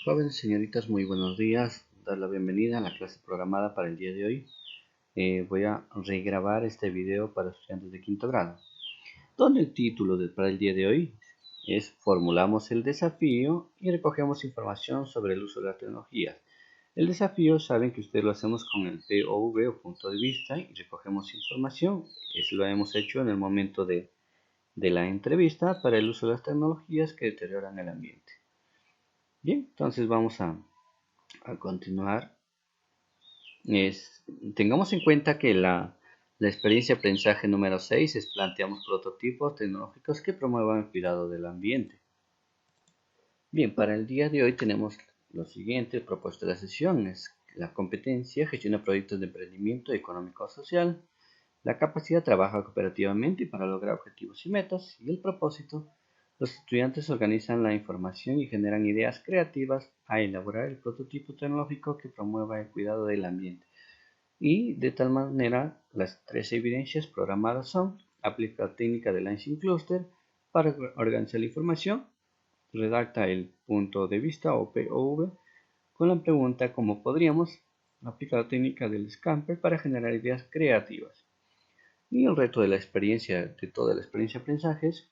Jóvenes señoritas, muy buenos días. Dar la bienvenida a la clase programada para el día de hoy. Voy a regrabar este video para estudiantes de quinto grado, donde el título para el día de hoy es Formulamos el desafío y recogemos información sobre el uso de las tecnologías. El desafío, saben que ustedes lo hacemos con el POV o punto de vista y recogemos información. Eso lo hemos hecho en el momento de la entrevista para el uso de las tecnologías que deterioran el ambiente. Bien, entonces vamos a continuar. Tengamos en cuenta que la experiencia de aprendizaje número 6 es planteamos prototipos tecnológicos que promuevan el cuidado del ambiente. Bien, para el día de hoy tenemos lo siguiente propuesto de la sesión: es la competencia, gestiona proyectos de emprendimiento económico-social, la capacidad trabaja cooperativamente para lograr objetivos y metas, y el propósito: los estudiantes organizan la información y generan ideas creativas a elaborar el prototipo tecnológico que promueva el cuidado del ambiente. Y de tal manera, las tres evidencias programadas son: aplica la técnica del Lansing Cluster para organizar la información, redacta el punto de vista o POV con la pregunta ¿cómo podríamos?, aplica la técnica del Scamper para generar ideas creativas. Y el reto de la experiencia, de toda la experiencia de aprendizaje es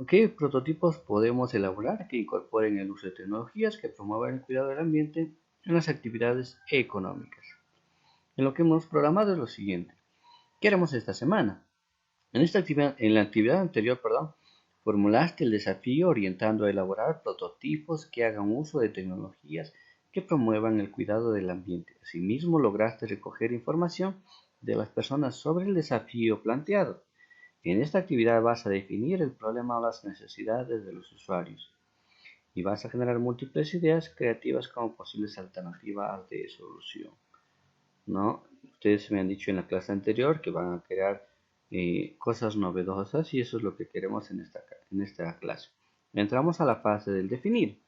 ¿qué prototipos podemos elaborar que incorporen el uso de tecnologías que promuevan el cuidado del ambiente en las actividades económicas? En lo que hemos programado es lo siguiente. ¿Qué haremos esta semana? En la actividad anterior, formulaste el desafío orientando a elaborar prototipos que hagan uso de tecnologías que promuevan el cuidado del ambiente. Asimismo, lograste recoger información de las personas sobre el desafío planteado. En esta actividad vas a definir el problema o las necesidades de los usuarios y vas a generar múltiples ideas creativas como posibles alternativas de solución, ¿no? Ustedes me han dicho en la clase anterior que van a crear cosas novedosas y eso es lo que queremos en esta clase. Entramos a la fase del definir.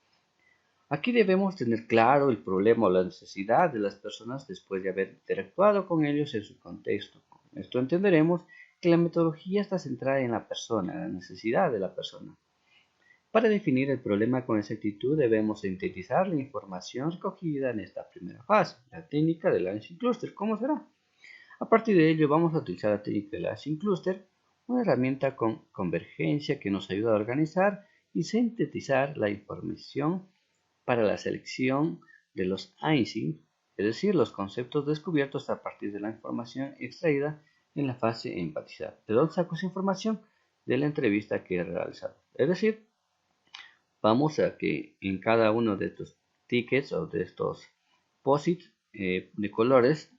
Aquí debemos tener claro el problema o la necesidad de las personas después de haber interactuado con ellos en su contexto. Con esto entenderemos que la metodología está centrada en la persona, en la necesidad de la persona. Para definir el problema con exactitud debemos sintetizar la información recogida en esta primera fase, la técnica del Lansing Cluster. ¿Cómo será? A partir de ello vamos a utilizar la técnica del Lansing Cluster, una herramienta con convergencia que nos ayuda a organizar y sintetizar la información para la selección de los Einstein, es decir, los conceptos descubiertos a partir de la información extraída en la fase empatizar. ¿De dónde saco esa información? De la entrevista que he realizado. Es decir, vamos a que en cada uno de estos tickets o de estos posits de colores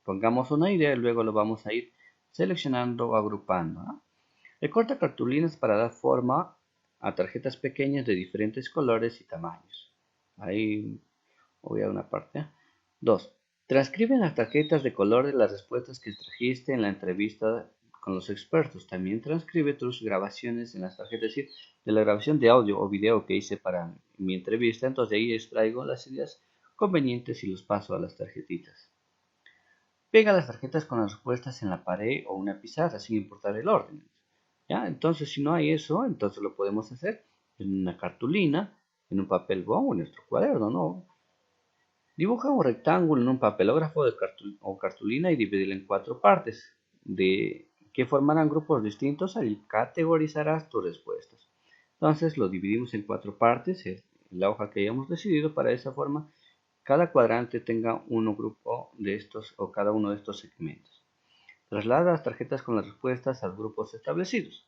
pongamos una idea y luego lo vamos a ir seleccionando o agrupando, ¿no? Recorta cartulinas para dar forma a tarjetas pequeñas de diferentes colores y tamaños. Ahí voy a una parte. 2. Transcribe en las tarjetas de colores las respuestas que trajiste en la entrevista con los expertos. También transcribe tus grabaciones en las tarjetas, es decir, de la grabación de audio o video que hice para mi entrevista. Entonces de ahí extraigo las ideas convenientes y los paso a las tarjetitas. Pega las tarjetas con las respuestas en la pared o una pizarra sin importar el orden. ¿Ya? Entonces, si no hay eso, entonces lo podemos hacer en una cartulina, en un papel bond o en nuestro cuaderno, ¿no? Dibuja un rectángulo en un papelógrafo o cartulina y divídelo en 4 partes, que formarán grupos distintos. Ahí categorizarás tus respuestas. Entonces lo dividimos en 4 partes, en la hoja que hayamos decidido. Para esa forma, cada cuadrante tenga un grupo de estos o cada uno de estos segmentos. Traslada las tarjetas con las respuestas a los grupos establecidos.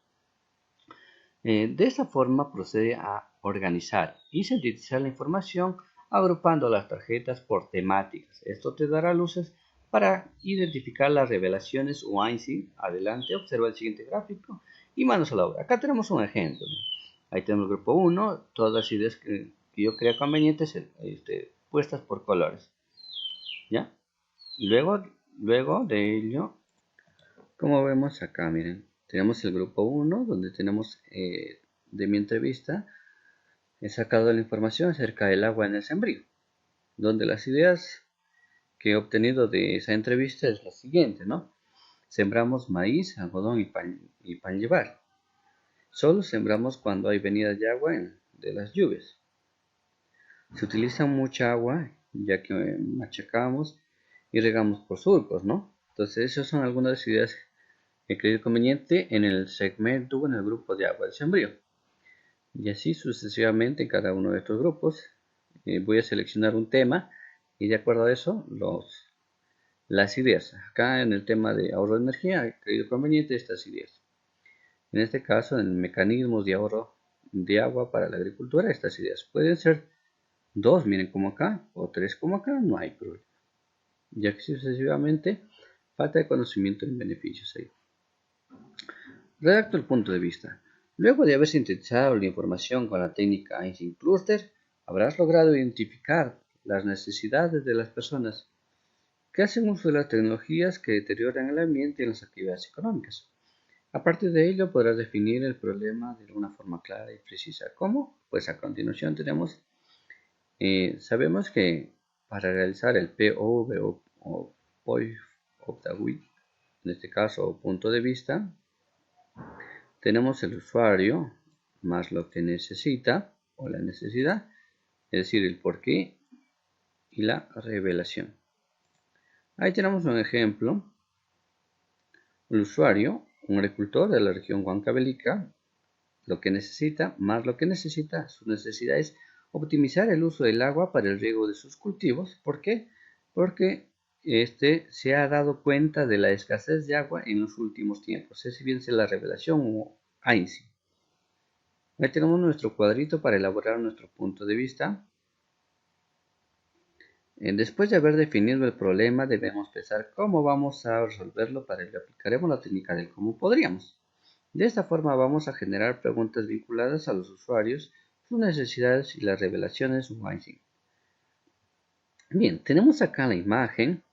De esta forma procede a organizar y sintetizar la información agrupando las tarjetas por temáticas. Esto te dará luces para identificar las revelaciones o Einstein. Adelante, observa el siguiente gráfico y manos a la obra. Acá tenemos un ejemplo. Ahí tenemos el grupo 1, todas las ideas que yo crea convenientes puestas por colores. ¿Ya? Luego de ello, como vemos acá, miren, tenemos el grupo 1, donde tenemos de mi entrevista, he sacado la información acerca del agua en el sembrío, donde las ideas que he obtenido de esa entrevista es la siguiente, ¿no? Sembramos maíz, algodón y pan llevar. Solo sembramos cuando hay venidas de agua de las lluvias. se utiliza mucha agua, ya que machacamos y regamos por surcos, ¿no? Entonces, esas son algunas de las ideas que creo conveniente en el segmento o en el grupo de agua de sembrío. Y así sucesivamente en cada uno de estos grupos. Voy a seleccionar un tema y de acuerdo a eso, las ideas. Acá en el tema de ahorro de energía, he creído conveniente estas ideas. En este caso, en mecanismos de ahorro de agua para la agricultura, estas ideas pueden ser dos, miren como acá, o tres como acá, no hay problema. Ya que sucesivamente, falta de conocimiento en beneficios ahí. Redacto el punto de vista. Luego de haber sintetizado la información con la técnica Einstein Cluster, habrás logrado identificar las necesidades de las personas que hacen uso de las tecnologías que deterioran el ambiente y las actividades económicas. A partir de ello podrás definir el problema de una forma clara y precisa. ¿Cómo? Pues a continuación sabemos que para realizar el POV o Point of the View, en este caso punto de vista, tenemos el usuario más lo que necesita o la necesidad, es decir, el porqué y la revelación. Ahí tenemos un ejemplo. El usuario, un agricultor de la región Huancavelica, lo que necesita, más lo que necesita, su necesidad es optimizar el uso del agua para el riego de sus cultivos. ¿Por qué? Porque se ha dado cuenta de la escasez de agua en los últimos tiempos. Esa bien es la revelación o Einstein. Ahí tenemos nuestro cuadrito para elaborar nuestro punto de vista. Después de haber definido el problema, debemos pensar cómo vamos a resolverlo. Para ello aplicaremos la técnica del cómo podríamos. De esta forma vamos a generar preguntas vinculadas a los usuarios, sus necesidades y las revelaciones Einstein. Bien, tenemos acá la imagen,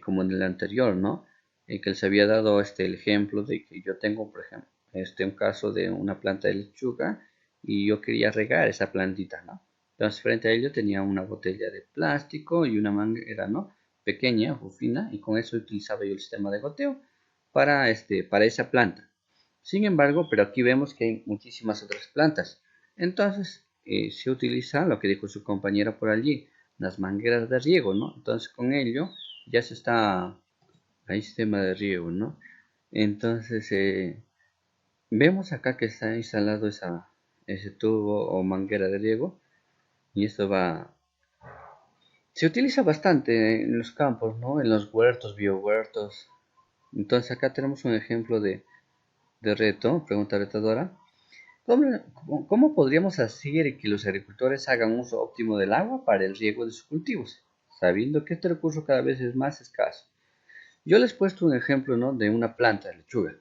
como en el anterior, ¿no? Que les había dado el ejemplo de que yo tengo, por ejemplo, un caso de una planta de lechuga y yo quería regar esa plantita, ¿no? Entonces frente a ello tenía una botella de plástico y una manguera, ¿no? Pequeña o fina, y con eso utilizaba yo el sistema de goteo para esa planta. Sin embargo, pero aquí vemos que hay muchísimas otras plantas. Entonces, se utiliza lo que dijo su compañera por allí, las mangueras de riego, ¿no? Entonces, con ello ya se está, hay sistema de riego, ¿no? Entonces, vemos acá que está instalado ese tubo o manguera de riego y esto se utiliza bastante en los campos, ¿no? En los huertos, biohuertos. Entonces, acá tenemos un ejemplo de reto, pregunta retadora. ¿Cómo podríamos hacer que los agricultores hagan uso óptimo del agua para el riego de sus cultivos, sabiendo que este recurso cada vez es más escaso? Yo les he puesto un ejemplo, ¿no? De una planta de lechuga.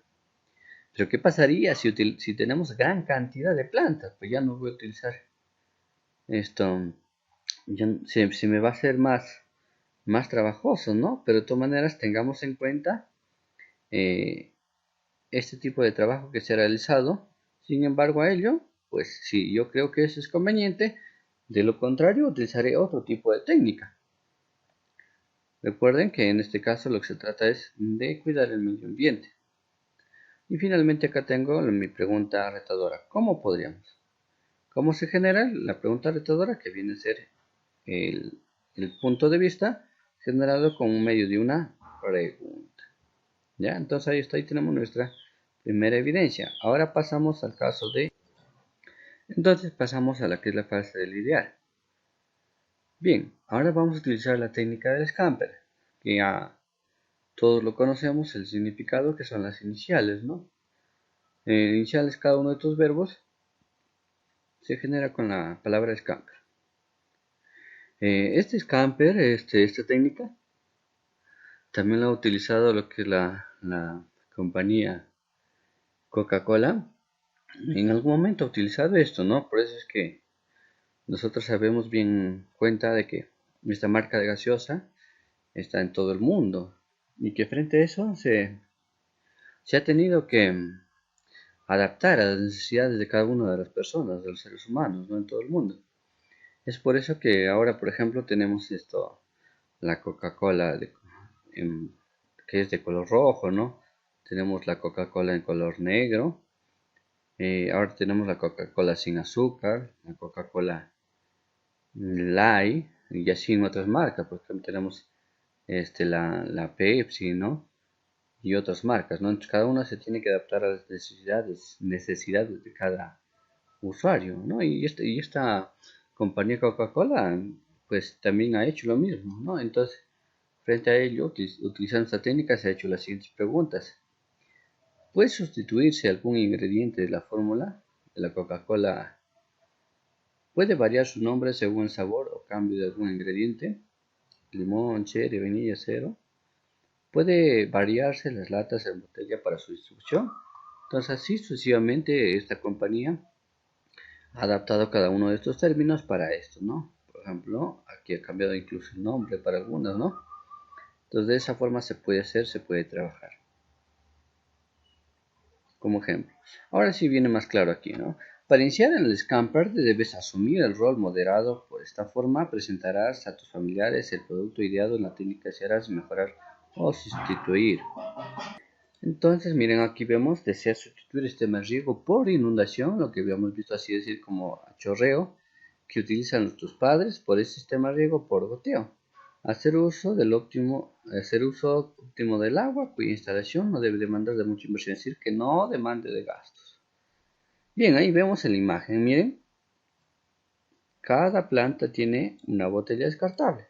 Pero ¿qué pasaría si tenemos gran cantidad de plantas? Pues ya no voy a utilizar esto, se me va a hacer más trabajoso, ¿no? Pero de todas maneras tengamos en cuenta eh, este tipo de trabajo que se ha realizado. Sin embargo, a ello, pues sí, yo creo que eso es conveniente. De lo contrario, utilizaré otro tipo de técnica. Recuerden que en este caso lo que se trata es de cuidar el medio ambiente. Y finalmente acá tengo mi pregunta retadora. ¿Cómo podríamos? ¿Cómo se genera la pregunta retadora? Que viene a ser el punto de vista generado con medio de una pregunta. ¿Ya? Entonces ahí está, ahí tenemos nuestra primera evidencia. Ahora pasamos al caso de... Entonces pasamos a la que es la fase del ideal. Bien, ahora vamos a utilizar la técnica del Scamper, que ya todos lo conocemos, el significado que son las iniciales, ¿no? Iniciales cada uno de estos verbos se genera con la palabra Scamper. Este Scamper, esta técnica, también lo ha utilizado lo que es la compañía Coca-Cola. En algún momento ha utilizado esto, ¿no? Por eso es que nosotros sabemos bien cuenta de que esta marca de gaseosa está en todo el mundo y que frente a eso se ha tenido que adaptar a las necesidades de cada una de las personas, de los seres humanos, ¿no? En todo el mundo. Es por eso que ahora, por ejemplo, tenemos la Coca-Cola que es de color rojo, ¿no? Tenemos la Coca-Cola en color negro. Ahora tenemos la Coca-Cola sin azúcar, la Coca-Cola Lai, y así en otras marcas, porque también tenemos la Pepsi, ¿no? Y otras marcas, ¿no? Entonces cada una se tiene que adaptar a las necesidades de cada usuario, ¿no? Y esta compañía Coca-Cola, pues también ha hecho lo mismo, ¿no? Entonces, frente a ello, utilizando esta técnica, se ha hecho las siguientes preguntas. ¿Puede sustituirse algún ingrediente de la fórmula de la Coca-Cola? ¿Puede variar su nombre según el sabor o cambio de algún ingrediente? Limón, cherry, vainilla, cero. ¿Puede variarse las latas en botella para su distribución? Entonces, así sucesivamente, esta compañía ha adaptado cada uno de estos términos para esto, ¿no? Por ejemplo, aquí ha cambiado incluso el nombre para algunas, ¿no? Entonces, de esa forma se puede hacer, se puede trabajar. Como ejemplo. Ahora sí viene más claro aquí, ¿no? Para iniciar en el Scamper debes asumir el rol moderado. Por esta forma presentarás a tus familiares el producto ideado en la técnica que harás mejorar o sustituir. Entonces, miren, aquí vemos, desea sustituir este riego por inundación, lo que habíamos visto así decir como chorreo, que utilizan nuestros padres por el sistema riego por goteo. Hacer uso óptimo del agua, cuya instalación no debe demandar de mucha inversión, es decir, que no demande de gastos. Bien, ahí vemos en la imagen, miren, cada planta tiene una botella descartable.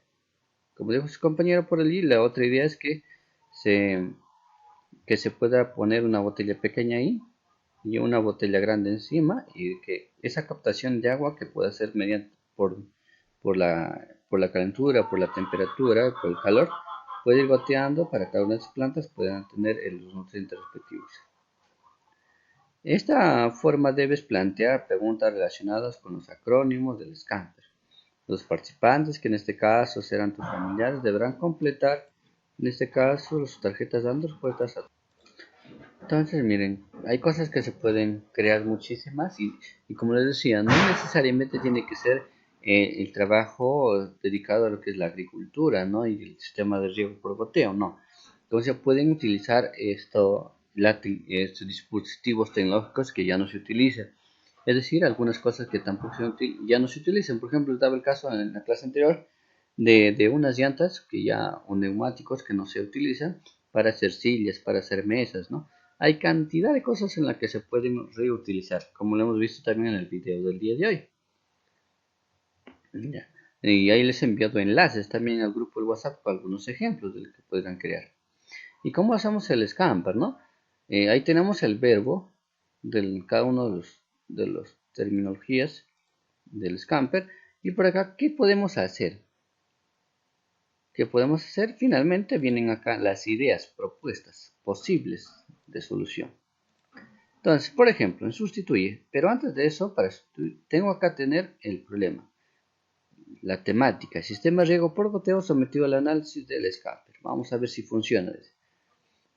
Como dijo su compañero por allí, la otra idea es que se pueda poner una botella pequeña ahí y una botella grande encima, y que esa captación de agua que pueda ser mediante por la calentura, por la temperatura, por el calor, puede ir goteando para que cada una de las plantas puedan tener los nutrientes respectivos. Esta forma debes plantear preguntas relacionadas con los acrónimos del Scamper. Los participantes, que en este caso serán tus familiares, deberán completar, en este caso, sus tarjetas dando respuestas a. Entonces, miren, hay cosas que se pueden crear muchísimas y como les decía, no necesariamente tiene que ser el trabajo dedicado a lo que es la agricultura, ¿no? Y el sistema de riego por goteo, no. Entonces pueden utilizar estos dispositivos tecnológicos que ya no se utilizan. Es decir, algunas cosas que tampoco ya no se utilizan. Por ejemplo, daba el caso en la clase anterior de unas llantas o neumáticos que no se utilizan para hacer sillas, para hacer mesas, ¿no? Hay cantidad de cosas en las que se pueden reutilizar, como lo hemos visto también en el video del día de hoy. Ya. Y ahí les he enviado enlaces también al grupo de WhatsApp con algunos ejemplos de lo que podrán crear. ¿Y cómo hacemos el Scamper, no? Ahí tenemos el verbo de cada uno de las terminologías del Scamper. Y por acá, ¿qué podemos hacer? ¿Qué podemos hacer? Finalmente vienen acá las ideas, propuestas posibles de solución. Entonces, por ejemplo, en sustituir, pero antes de eso, para sustituir, tengo acá tener el problema. La temática, sistema riego por goteo sometido al análisis del Scamper. Vamos a ver si funciona.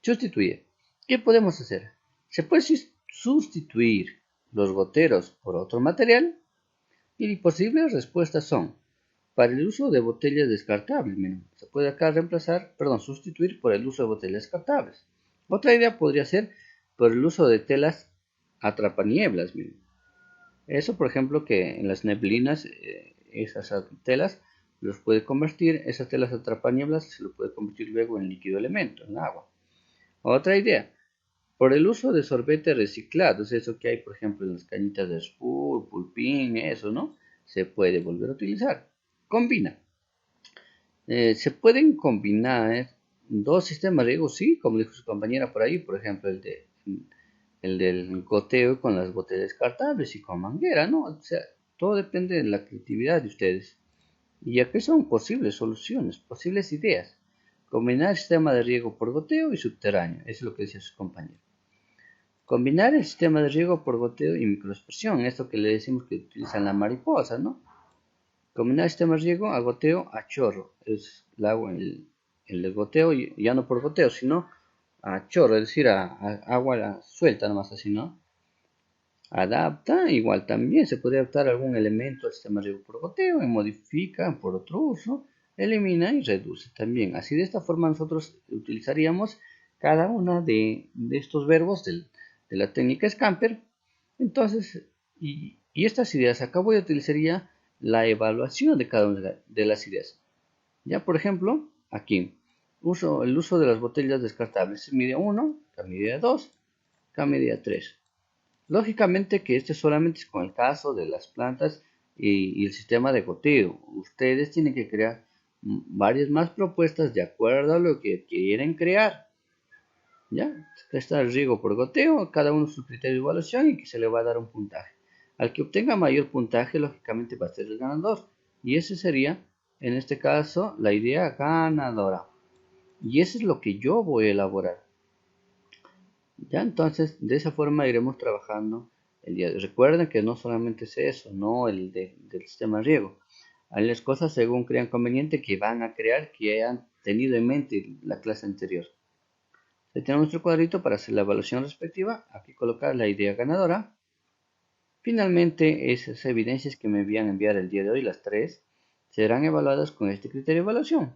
Sustituir. ¿Qué podemos hacer? Se puede sustituir los goteros por otro material y posibles respuestas son: para el uso de botellas descartables, miren, se puede acá sustituir por el uso de botellas descartables. Otra idea podría ser por el uso de telas atrapanieblas, miren. Eso, por ejemplo, que en las neblinas, esas telas los puede convertir, esas telas atrapanieblas se lo puede convertir luego en líquido elemento, en agua. Otra idea, por el uso de sorbete reciclado, es eso que hay, por ejemplo, en las cañitas de Spur, Pulpín, eso, ¿no? Se puede volver a utilizar. Combina. Se pueden combinar dos sistemas de riego, sí, como dijo su compañera por ahí, por ejemplo, el del goteo con las botellas descartables y con manguera, ¿no? O sea, todo depende de la creatividad de ustedes. Y aquí son posibles soluciones, posibles ideas. Combinar el sistema de riego por goteo y subterráneo, eso es lo que decía su compañero. Combinar el sistema de riego por goteo y microexpresión, esto que le decimos que utilizan la mariposa, ¿no? Combinar el sistema de riego a goteo a chorro, es el agua, el goteo, ya no por goteo, sino a chorro, es decir, a agua suelta, nomás así, ¿no? Adapta, igual también se puede adaptar algún elemento al sistema de riego por goteo y modifica por otro uso, elimina y reduce también. Así de esta forma nosotros utilizaríamos cada uno de estos verbos de la técnica Scamper. Entonces, y estas ideas acá voy a utilizaría la evaluación de cada una de las ideas. Ya, por ejemplo, aquí, el uso de las botellas descartables. Medida 1, medida 2, medida 3. Lógicamente que este solamente es con el caso de las plantas y el sistema de goteo. Ustedes tienen que crear varias más propuestas de acuerdo a lo que quieren crear. ¿Ya? Está el riego por goteo, cada uno su criterio de evaluación y que se le va a dar un puntaje. Al que obtenga mayor puntaje, lógicamente va a ser el ganador. Y ese sería, en este caso, la idea ganadora. Y eso es lo que yo voy a elaborar. Ya, entonces, de esa forma iremos trabajando el día de hoy. Recuerden que no solamente es eso, no del sistema de riego. Hay las cosas según crean conveniente que van a crear, que hayan tenido en mente la clase anterior. Ahí tenemos nuestro cuadrito para hacer la evaluación respectiva. Aquí colocar la idea ganadora. Finalmente, esas evidencias que me envían enviar el día de hoy, las tres, serán evaluadas con este criterio de evaluación.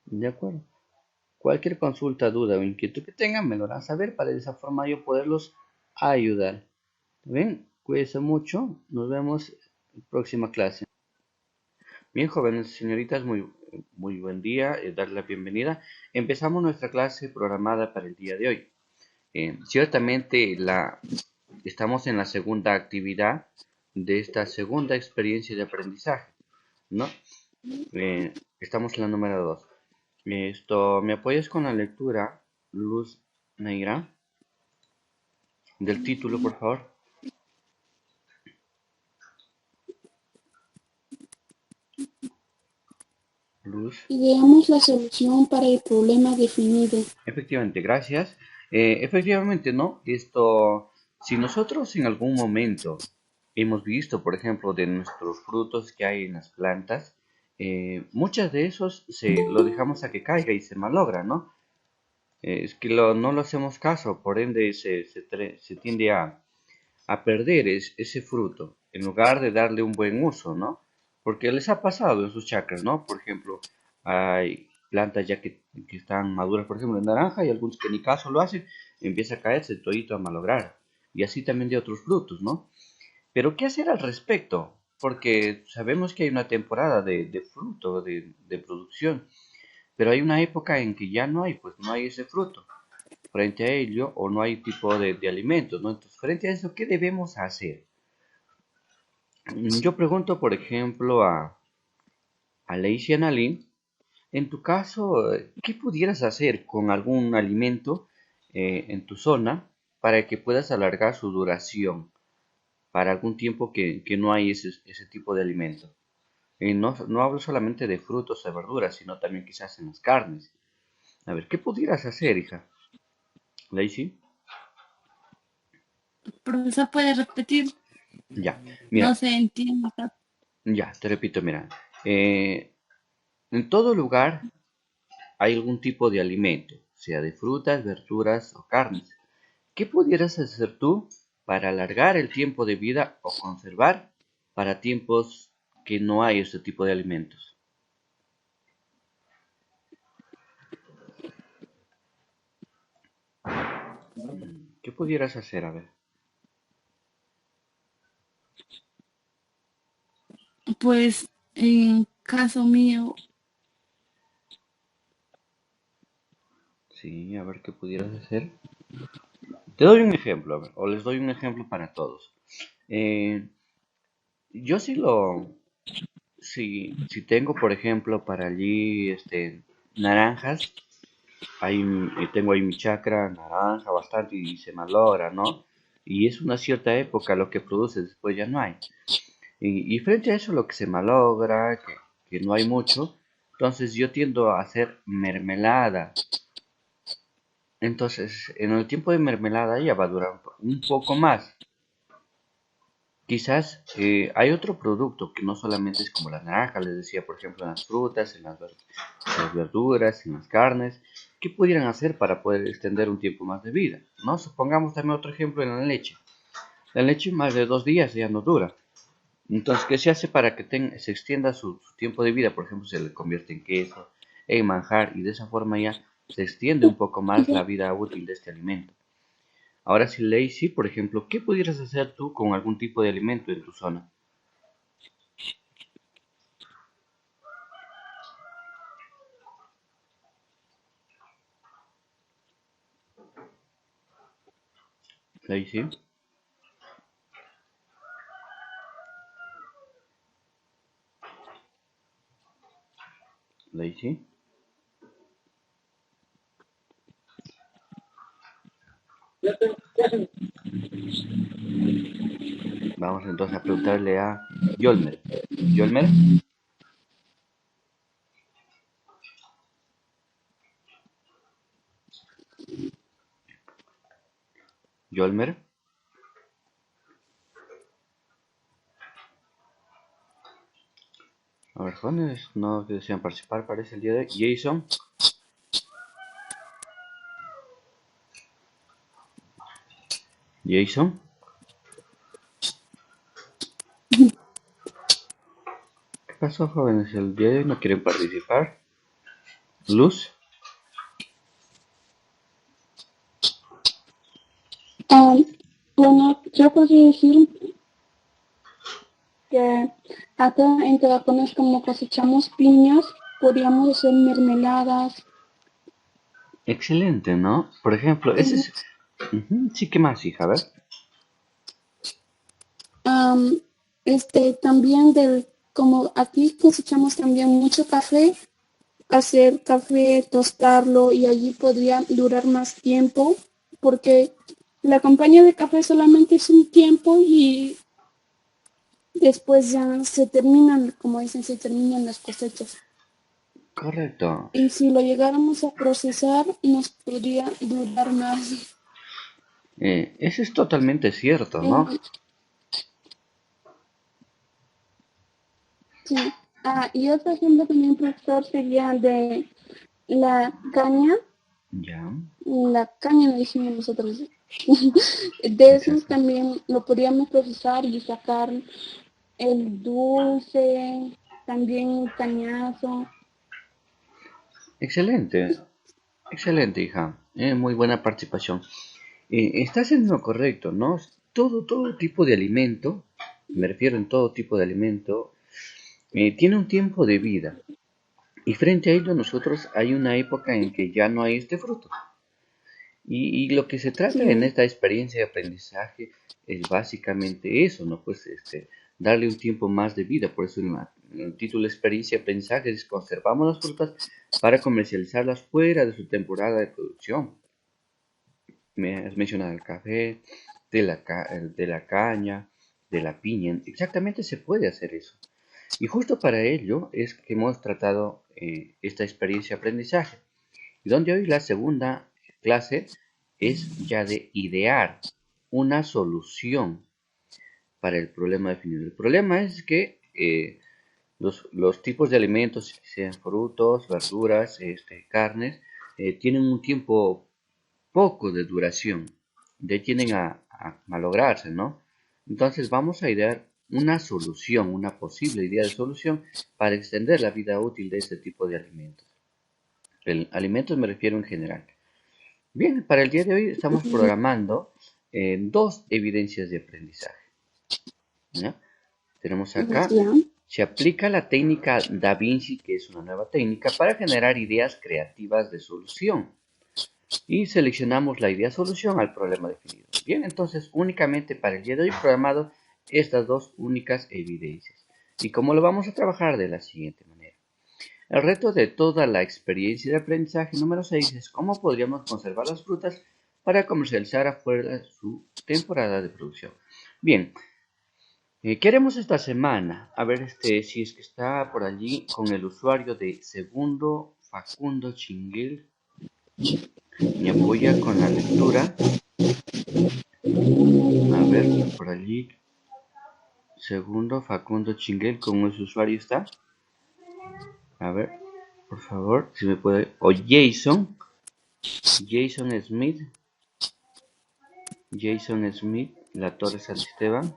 ¿De acuerdo? Cualquier consulta, duda o inquietud que tengan, me lo harán saber para de esa forma yo poderlos ayudar. Bien, cuídense mucho. Nos vemos en la próxima clase. Bien, jóvenes señoritas, muy buen día. Darles la bienvenida. Empezamos nuestra clase programada para el día de hoy. Ciertamente estamos en la segunda actividad de esta segunda experiencia de aprendizaje, ¿no? Estamos en la número 2. ¿Me apoyas con la lectura, Luz Negra, del título, por favor? Luz. Ideamos la solución para el problema definido. Efectivamente, gracias. Efectivamente, ¿no? Si nosotros en algún momento hemos visto, por ejemplo, de nuestros frutos que hay en las plantas, muchas de esos lo dejamos a que caiga y se malogra, ¿no? Es que no lo hacemos caso, por ende se tiende a perder ese fruto en lugar de darle un buen uso, ¿no? Porque les ha pasado en sus chacras, ¿no? Por ejemplo, hay plantas ya que están maduras, por ejemplo, en naranja, y algunos que ni caso lo hacen, empieza a caerse todito a malograr. Y así también de otros frutos, ¿no? Pero ¿qué hacer al respecto? Porque sabemos que hay una temporada de fruto, de producción, pero hay una época en que ya no hay, pues no hay ese fruto frente a ello o no hay tipo de alimentos, ¿no? Entonces, frente a eso, ¿qué debemos hacer? Yo pregunto, por ejemplo, a Lacey Annalyn, en tu caso, ¿qué pudieras hacer con algún alimento en tu zona para que puedas alargar su duración para algún tiempo que no hay ese tipo de alimento? No hablo solamente de frutos o verduras, sino también quizás en las carnes. A ver, ¿qué pudieras hacer, hija? Lacey, Profesor, ¿puede repetir? ya, No mira, se entiende. ya, te repito, mira, eh, en todo lugar hay algún tipo de alimento, sea de frutas, verduras o carnes. ¿Qué pudieras hacer tú para alargar el tiempo de vida o conservar para tiempos que no hay este tipo de alimentos? ¿Qué pudieras hacer? A ver. Pues en caso mío, Sí, a ver qué pudieras hacer. Te doy un ejemplo, a ver, o les doy un ejemplo para todos. Eh, yo si tengo, por ejemplo, para allí, naranjas, tengo ahí mi chacra naranja bastante y se malogra, ¿no? Y es una cierta época lo que produce, después ya no hay. Y frente a eso, lo que se malogra, que no hay mucho, entonces yo tiendo a hacer mermelada. Entonces, en el tiempo de mermelada ya va a durar un poco más. Quizás hay otro producto que no solamente es como la naranja, les decía, por ejemplo, en las frutas, en las verduras, en las carnes, ¿qué pudieran hacer para poder extender un tiempo más de vida? ¿No? Supongamos también otro ejemplo en la leche. La leche más de 2 días ya no dura. Entonces, ¿qué se hace para que se extienda su tiempo de vida? Por ejemplo, se le convierte en queso, en manjar, y de esa forma ya se extiende un poco más la vida útil de este alimento. Ahora, si Lacey, por ejemplo, ¿qué pudieras hacer tú con algún tipo de alimento en tu zona? Lacey, Lacey. Vamos entonces a preguntarle a Yolmer. Yolmer, Yolmer. A ver, jóvenes, no desean participar, parece el día de hoy. Jason. Jason. ¿Qué pasó, jóvenes? El día de hoy no quieren participar. Luz. Bueno, yo podría decir que acá en Tabacones como cosechamos piñas, podríamos hacer mermeladas. Excelente, ¿no? Por ejemplo, ese es... Sí, ¿qué más, hija? A ver. También como aquí cosechamos también mucho café, hacer café, tostarlo y allí podría durar más tiempo porque la campaña de café solamente es un tiempo y después ya se terminan, como dicen, se terminan las cosechas. Correcto. Y si lo llegáramos a procesar, nos podría durar más. Eso es totalmente cierto, ¿no? Eh, sí. Y otro ejemplo también, profesor, sería de la caña. Ya, La caña no dijimos nosotros. De esos exacto. también lo podríamos procesar y sacar el dulce, también el cañazo. Excelente, excelente, hija. Muy buena participación. Estás en lo correcto, ¿no? Todo tipo de alimento, me refiero en todo tipo de alimento, tiene un tiempo de vida. Y frente a ello nosotros hay una época en que ya no hay este fruto. Y lo que se trata en Sí, esta experiencia de aprendizaje es básicamente eso, ¿no? Pues darle un tiempo más de vida. Por eso el título experiencia de aprendizaje es conservamos las frutas para comercializarlas fuera de su temporada de producción. Me has mencionado el café, de la caña, de la piña. Exactamente se puede hacer eso. Y justo para ello es que hemos tratado esta experiencia de aprendizaje. Y donde hoy la segunda clase es ya de idear una solución para el problema definido. El problema es que los tipos de alimentos, sean frutos, verduras, carnes, tienen un tiempo poco de duración, ya tienden a malograrse, ¿no? Entonces vamos a idear una solución, una posible idea de solución para extender la vida útil de este tipo de alimentos. El alimentos me refiero en general. Bien, para el día de hoy estamos programando dos evidencias de aprendizaje, ¿ya? Tenemos acá, ya. se aplica la técnica Da Vinci, que es una nueva técnica, para generar ideas creativas de solución. Y seleccionamos la idea solución al problema definido. Bien, entonces únicamente para el día de hoy programado estas dos únicas evidencias. ¿Y cómo lo vamos a trabajar? De la siguiente manera. El reto de toda la experiencia de aprendizaje número 6 es cómo podríamos conservar las frutas para comercializar afuera de su temporada de producción. Bien, ¿qué haremos esta semana? A ver si es que está por allí con el usuario de Segundo Facundo Chinguel. Me apoya con la lectura. A ver, por allí. Segundo Facundo Chinguel, ¿cómo ese usuario está? A ver, por favor, si me puede. O Jason. Jason Smith. Jason Smith, La Torre San Esteban.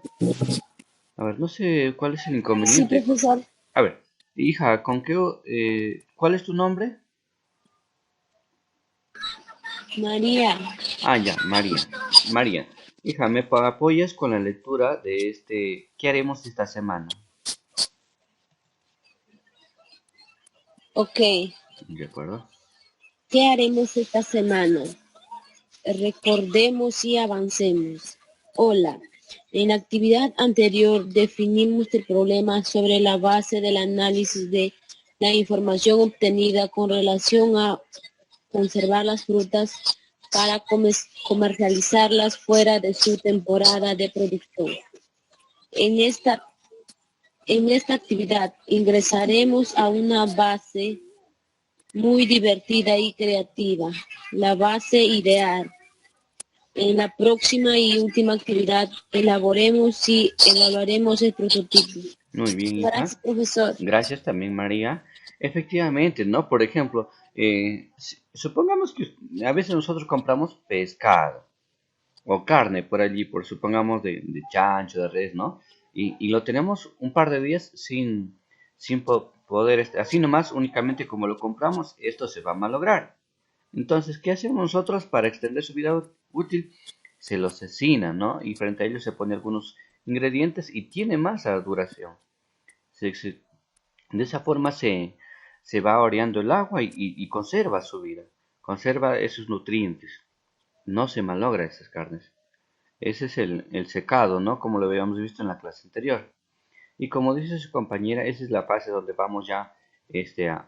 A ver, no sé cuál es el Sí, inconveniente. profesor. A ver, hija, ¿cuál es tu nombre? María, Ya, María. María, hija, ¿me apoyas con la lectura de ¿Qué haremos esta semana? ok. ¿De acuerdo? ¿Qué haremos esta semana? recordemos y avancemos. Hola. En la actividad anterior definimos el problema sobre la base del análisis de la información obtenida con relación a conservar las frutas para comercializarlas fuera de su temporada de producción. En esta actividad ingresaremos a una base muy divertida y creativa, la base ideal. En la próxima y última actividad elaboremos y evaluaremos el prototipo. Muy bien, Gracias, hija. profesor. Gracias también, María. Efectivamente, ¿no? Por ejemplo, supongamos que a veces nosotros compramos pescado o carne por allí, supongamos de chancho, de res, ¿no? Y lo tenemos un par de días sin poder, así nomás, únicamente como lo compramos, esto se va a malograr. Entonces, ¿qué hacemos nosotros para extender su vida útil? Se lo cecina, ¿no? Y frente a ello se pone algunos ingredientes y tiene más duración. De esa forma se va oreando el agua y conserva su vida, conserva esos nutrientes, no se malogra esas carnes. Ese es el secado, ¿no? Como lo habíamos visto en la clase anterior. Y como dice su compañera, esa es la fase donde vamos ya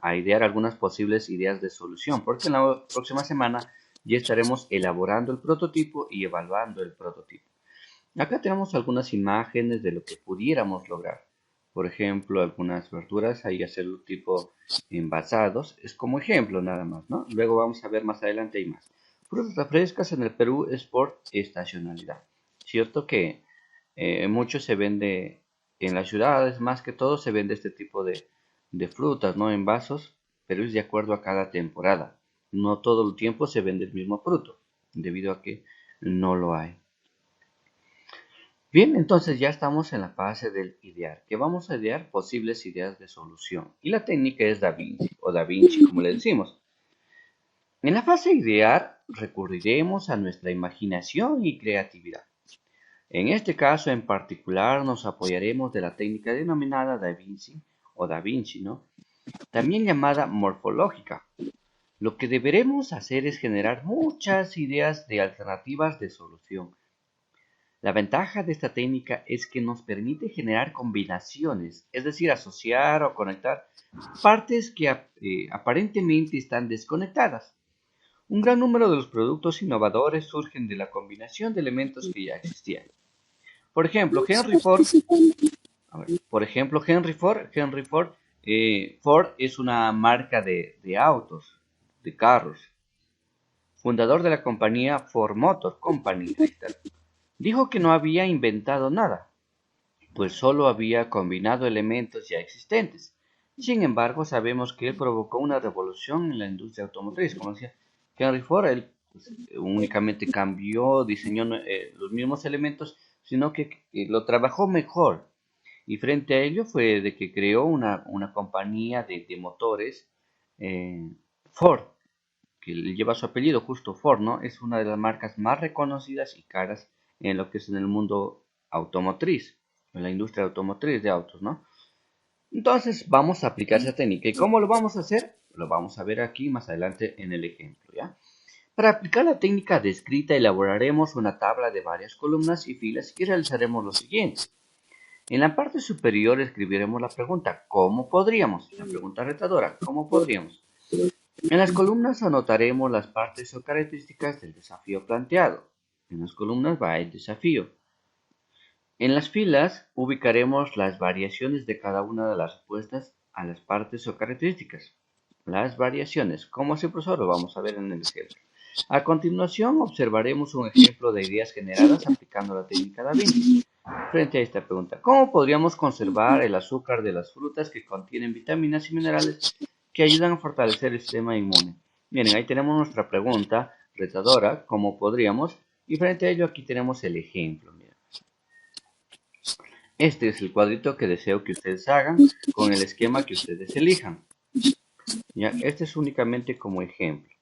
a idear algunas posibles ideas de solución, porque en la próxima semana ya estaremos elaborando el prototipo y evaluando el prototipo. Acá tenemos algunas imágenes de lo que pudiéramos lograr. Por ejemplo, algunas verduras, ahí hacerlo tipo envasados. Es como ejemplo nada más, ¿no? Luego vamos a ver más adelante y más. Frutas frescas en el Perú es por estacionalidad. Cierto que mucho se vende en las ciudades, más que todo se vende este tipo de frutas, ¿no? En vasos, pero es de acuerdo a cada temporada. No todo el tiempo se vende el mismo fruto, debido a que no lo hay. Bien, entonces ya estamos en la fase del idear, que vamos a idear posibles ideas de solución. Y la técnica es Da Vinci, o Da Vinci como le decimos. En la fase idear recurriremos a nuestra imaginación y creatividad. En este caso en particular nos apoyaremos de la técnica denominada Da Vinci, o Da Vinci, ¿no? También llamada morfológica. Lo que deberemos hacer es generar muchas ideas de alternativas de solución. La ventaja de esta técnica es que nos permite generar combinaciones, es decir, asociar o conectar partes que aparentemente están desconectadas. Un gran número de los productos innovadores surgen de la combinación de elementos que ya existían. Por ejemplo, Henry Ford, Ford es una marca de autos, de carros, fundador de la compañía Ford Motor Company. Ahí está. Dijo que no había inventado nada, pues solo había combinado elementos ya existentes. Sin embargo, sabemos que él provocó una revolución en la industria automotriz. Como decía Henry Ford, él únicamente cambió, diseñó los mismos elementos, sino que lo trabajó mejor. Y frente a ello fue de que creó una compañía de motores, Ford, que lleva su apellido justo Ford, ¿no? Es una de las marcas más reconocidas y caras en lo que es en el mundo automotriz, en la industria automotriz de autos, ¿no? Entonces vamos a aplicar esa técnica. ¿Y cómo lo vamos a hacer? Lo vamos a ver aquí más adelante en el ejemplo, ¿ya? Para aplicar la técnica descrita elaboraremos una tabla de varias columnas y filas y realizaremos lo siguiente. En la parte superior escribiremos la pregunta ¿cómo podríamos? La pregunta retadora, ¿cómo podríamos? En las columnas anotaremos las partes o características del desafío planteado. En las columnas va el desafío. En las filas ubicaremos las variaciones de cada una de las respuestas a las partes o características. Las variaciones, ¿cómo se procede? Lo vamos a ver en el ejemplo. A continuación observaremos un ejemplo de ideas generadas aplicando la técnica Da Vinci. Frente a esta pregunta, ¿cómo podríamos conservar el azúcar de las frutas que contienen vitaminas y minerales que ayudan a fortalecer el sistema inmune? Miren, ahí tenemos nuestra pregunta retadora, ¿cómo podríamos? Y frente a ello aquí tenemos el ejemplo. Miren. Este es el cuadrito que deseo que ustedes hagan con el esquema que ustedes elijan. ¿Ya? Este es únicamente como ejemplo.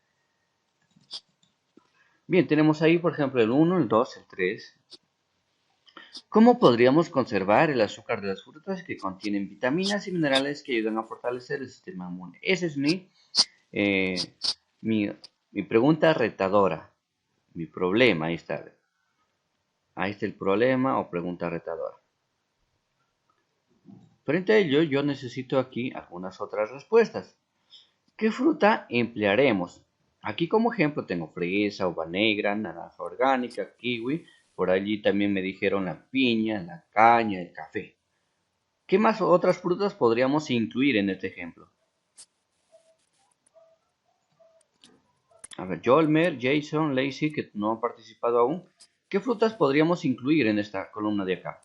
Bien, tenemos ahí, por ejemplo, el 1, el 2, el 3. ¿Cómo podríamos conservar el azúcar de las frutas que contienen vitaminas y minerales que ayudan a fortalecer el sistema inmune? Esa es mi pregunta retadora. Mi problema, ahí está. Ahí está el problema o pregunta retadora. Frente a ello, yo necesito aquí algunas otras respuestas. ¿Qué fruta emplearemos? Aquí como ejemplo tengo fresa, uva negra, naranja orgánica, kiwi. Por allí también me dijeron la piña, la caña, el café. ¿Qué más otras frutas podríamos incluir en este ejemplo? A ver, Jolmer, Jason, Lacey, que no han participado aún. ¿Qué frutas podríamos incluir en esta columna de acá?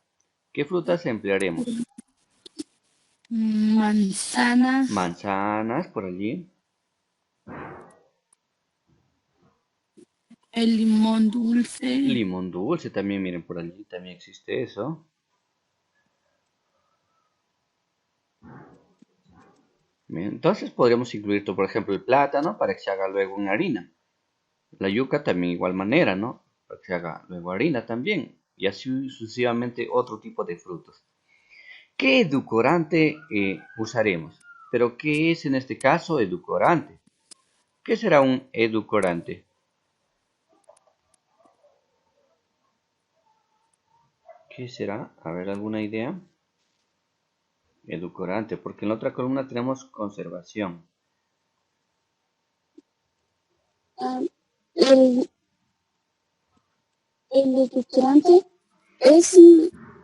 ¿Qué frutas emplearemos? Manzanas, Manzanas, por allí. el limón dulce, Limón dulce también, miren, por allí también existe eso. Bien, entonces podríamos incluir, por ejemplo, el plátano para que se haga luego en harina. La yuca también igual manera, ¿no? Para que se haga luego harina también. Y así sucesivamente otro tipo de frutos. ¿Qué edulcorante usaremos? Pero ¿qué es en este caso edulcorante? ¿Qué será un edulcorante? ¿Qué será? A ver, ¿alguna idea? Edulcorante, porque en la otra columna tenemos conservación. ah, el, el edulcorante es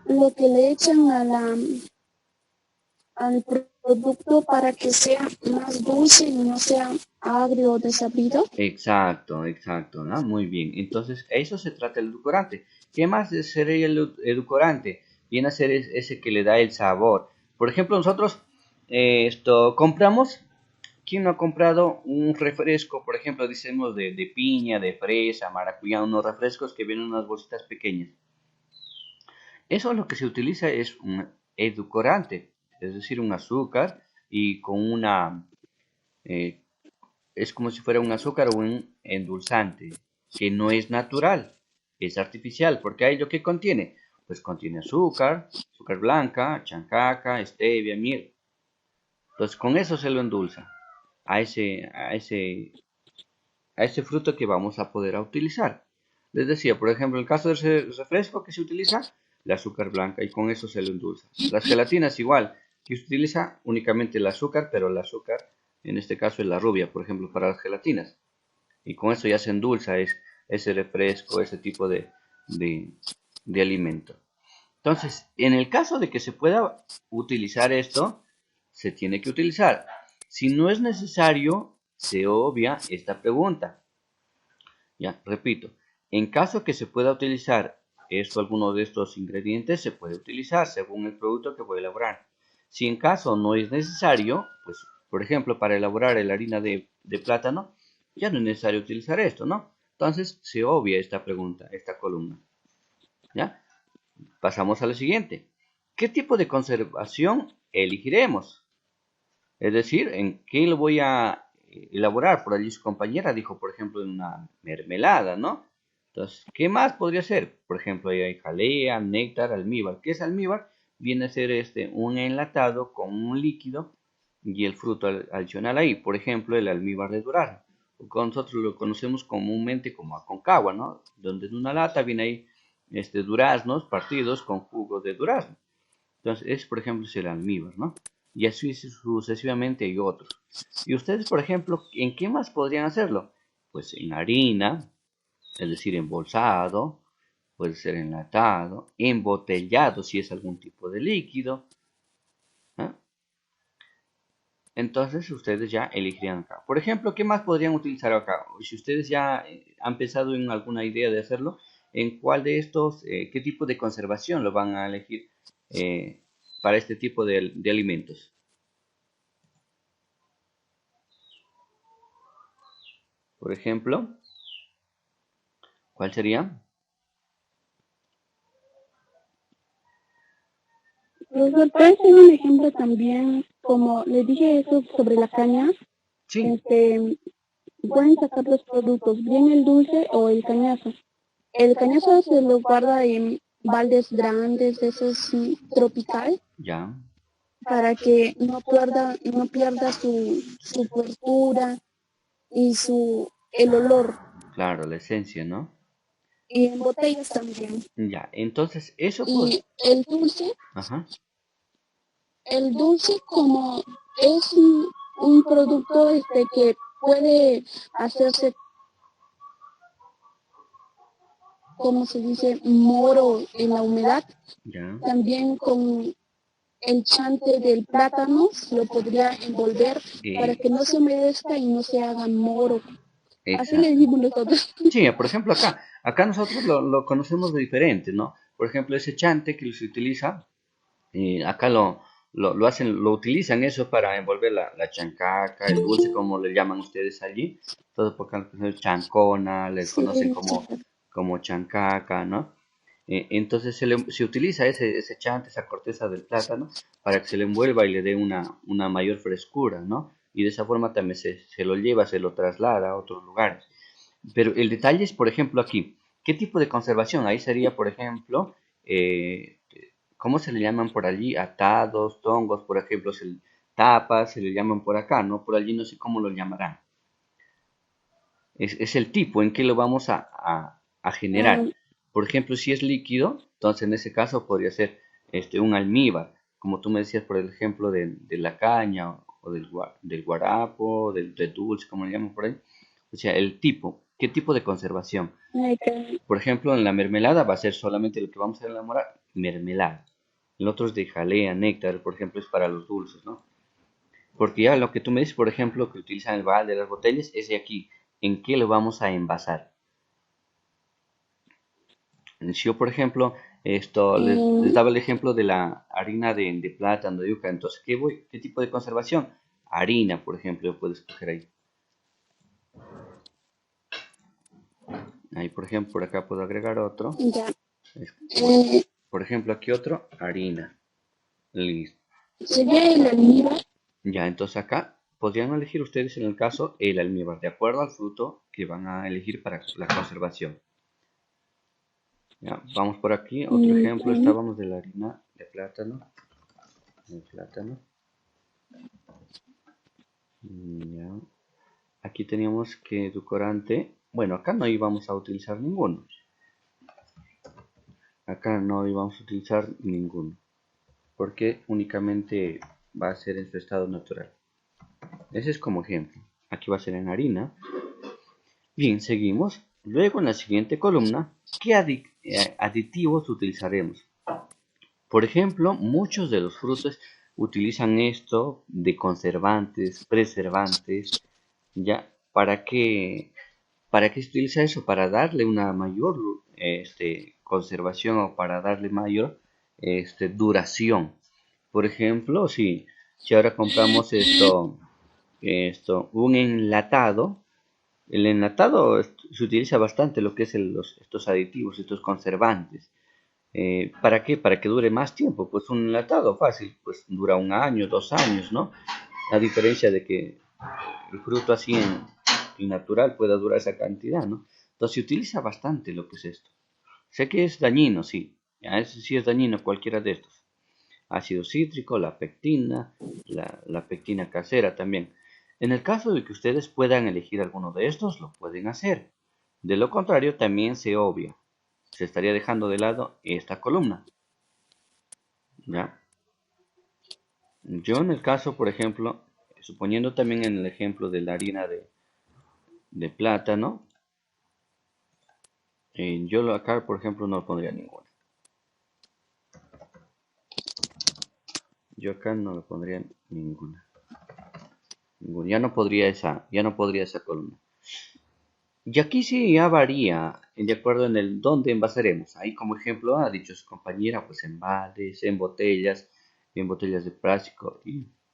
lo que le echan al producto para que sea más dulce y no sea agrio o desabrido. Exacto, exacto, ¿no? Muy bien. Entonces, a eso se trata el edulcorante. ¿Qué más sería el edulcorante? Viene a ser ese que le da el sabor. Por ejemplo, nosotros compramos. ¿Quién no ha comprado un refresco? Por ejemplo, decimos de piña, de fresa, maracuyá, unos refrescos que vienen en unas bolsitas pequeñas. Eso lo que se utiliza es un edulcorante, es decir, un azúcar y con eh, es como si fuera un azúcar o un endulzante, que no es natural, es artificial, porque hay lo que contiene, pues contiene azúcar, azúcar blanca, chancaca, stevia, miel. Entonces con eso se lo endulza a ese fruto que vamos a poder utilizar. Les decía, por ejemplo, en el caso de ese refresco que se utiliza, el azúcar blanca y con eso se lo endulza. Las gelatinas igual, que se utiliza únicamente el azúcar, pero el azúcar en este caso es la rubia, por ejemplo, para las gelatinas. Y con eso ya se endulza ese refresco, ese tipo de alimento. Entonces, en el caso de que se pueda utilizar esto, se tiene que utilizar. Si no es necesario, se obvia esta pregunta. Ya, repito, en caso que se pueda utilizar alguno de estos ingredientes, se puede utilizar según el producto que voy a elaborar. Si en caso no es necesario, pues, por ejemplo, para elaborar la harina de plátano, ya no es necesario utilizar esto, ¿no? Entonces, se obvia esta pregunta, esta columna. ¿Ya? Pasamos a la siguiente. ¿Qué tipo de conservación elegiremos? Es decir, ¿en qué lo voy a elaborar? Por allí su compañera dijo, por ejemplo, en una mermelada, ¿no? Entonces, ¿qué más podría ser? Por ejemplo, ahí hay jalea, néctar, almíbar. ¿Qué es almíbar? Viene a ser un enlatado con un líquido y el fruto adicional ahí. Por ejemplo, el almíbar de durazno. Nosotros lo conocemos comúnmente como aconcagua, ¿no? Donde en una lata viene ahí duraznos partidos con jugo de durazno. Entonces, por ejemplo, es el almíbar, ¿no? Y así sucesivamente hay otros. Y ustedes, por ejemplo, ¿en qué más podrían hacerlo? Pues en harina, es decir, embolsado, puede ser enlatado, embotellado si es algún tipo de líquido. ¿Eh? Entonces ustedes ya elegirían acá. Por ejemplo, ¿qué más podrían utilizar acá? Si ustedes ya han pensado en alguna idea de hacerlo, ¿en cuál de estos, qué tipo de conservación lo van a elegir para este tipo de alimentos? Por ejemplo, ¿cuál sería? Profesor, puede ser un ejemplo también, como le dije eso sobre la caña, Sí, pueden sacar los productos, bien el dulce o el cañazo. El cañazo se lo guarda en baldes grandes, de esos tropical, ya, para que no pierda su puertura y el olor. claro, la esencia, ¿no? y en botellas también. Ya, entonces eso Y Ajá, el dulce como es un producto que puede hacerse, como se dice, moro en la humedad, ya, también con el chante del plátano lo podría envolver para eh, que no se humedezca y no se haga moro. Así le exacto. decimos nosotros. Sí, por ejemplo acá nosotros lo conocemos de diferente, ¿no? Por ejemplo, ese chante que se utiliza, acá lo hacen, lo utilizan eso para envolver la chancaca, el dulce, como le llaman ustedes allí. Todo por acá, chancona, le Sí, conocen como chancaca, ¿no? Entonces se utiliza ese chante, esa corteza del plátano, para que se le envuelva y le dé una mayor frescura, ¿no? Y de esa forma también se lo lleva, se lo traslada a otros lugares. Pero el detalle es, por ejemplo, aquí, ¿qué tipo de conservación? Ahí sería, por ejemplo, ¿cómo se le llaman por allí? Atados, tongos, por ejemplo, tapas, se le llaman por acá, ¿no? Por allí no sé cómo lo llamarán. Es el tipo en que lo vamos a generar. ah, Por ejemplo, si es líquido, entonces en ese caso podría ser un almíbar, como tú me decías, por el ejemplo de la caña o del guarapo, del dulce, como le llaman por ahí. O sea, el tipo, ¿qué tipo de conservación? ay, qué- Por ejemplo, en la mermelada va a ser solamente lo que vamos a elaborar, mermelada. El otro es de jalea, néctar, por ejemplo, es para los dulces, ¿no? Porque ya lo que tú me dices, por ejemplo, que utilizan el balde de las botellas, es de aquí. ¿En qué lo vamos a envasar? Si yo, por ejemplo, les mm, daba el ejemplo de la harina de plátano, de yuca. Entonces, ¿qué tipo de conservación? Harina, por ejemplo, puedes escoger ahí. Ahí, por ejemplo, por acá puedo agregar otro. ya. Es- Por, Eh, por ejemplo, aquí otro, harina. Listo. Sería el almíbar. Ya, entonces acá podrían elegir ustedes en el caso el almíbar, de acuerdo al fruto que van a elegir para la conservación. Ya, vamos por aquí, otro ejemplo, Ya. estábamos de la harina de plátano. Ya. Aquí teníamos que edulcorante, bueno, acá no íbamos a utilizar ninguno, acá no íbamos a utilizar ninguno, porque únicamente va a ser en su estado natural. Ese es como ejemplo. Aquí va a ser en harina. Bien, seguimos. Luego en la siguiente columna, ¿qué aditivos utilizaremos? Por ejemplo, muchos de los frutos utilizan esto de conservantes, preservantes, ¿ya? ¿Para qué se utiliza eso? Para darle una mayor conservación o para darle mayor duración. Por ejemplo, si ahora compramos un enlatado, el enlatado se utiliza bastante lo que es estos aditivos, estos conservantes. ¿Para qué? Para que dure más tiempo. Pues un enlatado fácil, pues dura 1 año, 2 años, ¿no? A diferencia de que el fruto así en natural pueda durar esa cantidad, ¿no? Entonces se utiliza bastante lo que es esto. Sé que es dañino, sí. A eso sí es dañino cualquiera de estos. Ácido cítrico, la pectina, la pectina casera también. En el caso de que ustedes puedan elegir alguno de estos, lo pueden hacer. De lo contrario, también se obvia. Se estaría dejando de lado esta columna. ¿Ya? Yo en el caso, por ejemplo, suponiendo también en el ejemplo de la harina de plátano, yo acá, por ejemplo, no pondría ninguna. Yo acá no le pondría ninguna. Ya no podría esa columna. Y aquí sí ya varía, de acuerdo en el dónde envasaremos. Ahí como ejemplo ha dicho su compañera, pues en baldes, en botellas de plástico.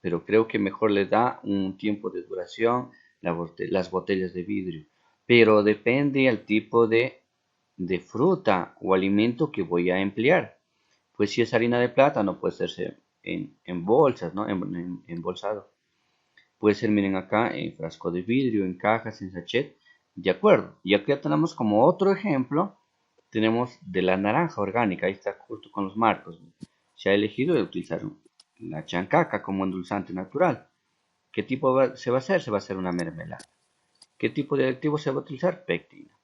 Pero creo que mejor le da un tiempo de duración las botellas de vidrio. Pero depende al tipo de fruta o alimento que voy a emplear. Pues si es harina de plátano, puede hacerse en bolsas, ¿no? Embolsado. Puede ser, miren acá, en frasco de vidrio, en cajas, en sachet. De acuerdo. Y aquí ya tenemos como otro ejemplo, tenemos de la naranja orgánica. Ahí está justo con los marcos. Se ha elegido de utilizar la chancaca como endulzante natural. ¿Qué tipo se va a hacer? Se va a hacer una mermelada. ¿Qué tipo de aditivo se va a utilizar? Pectina.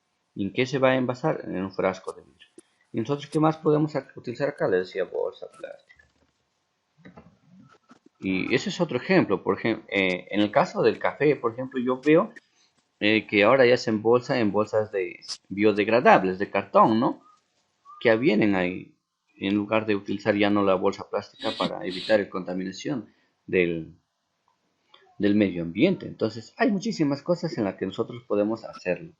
¿En qué se va a envasar? En un frasco de vidrio. ¿Y nosotros qué más podemos utilizar acá? Le decía bolsa plástica. Y ese es otro ejemplo. Por ejemplo, en el caso del café, por ejemplo, yo veo que ahora ya se embolsa en bolsas de biodegradables, de cartón, ¿no? Que vienen ahí, en lugar de utilizar ya no la bolsa plástica para evitar la contaminación del, del medio ambiente. Entonces, hay muchísimas cosas en las que nosotros podemos hacerlo.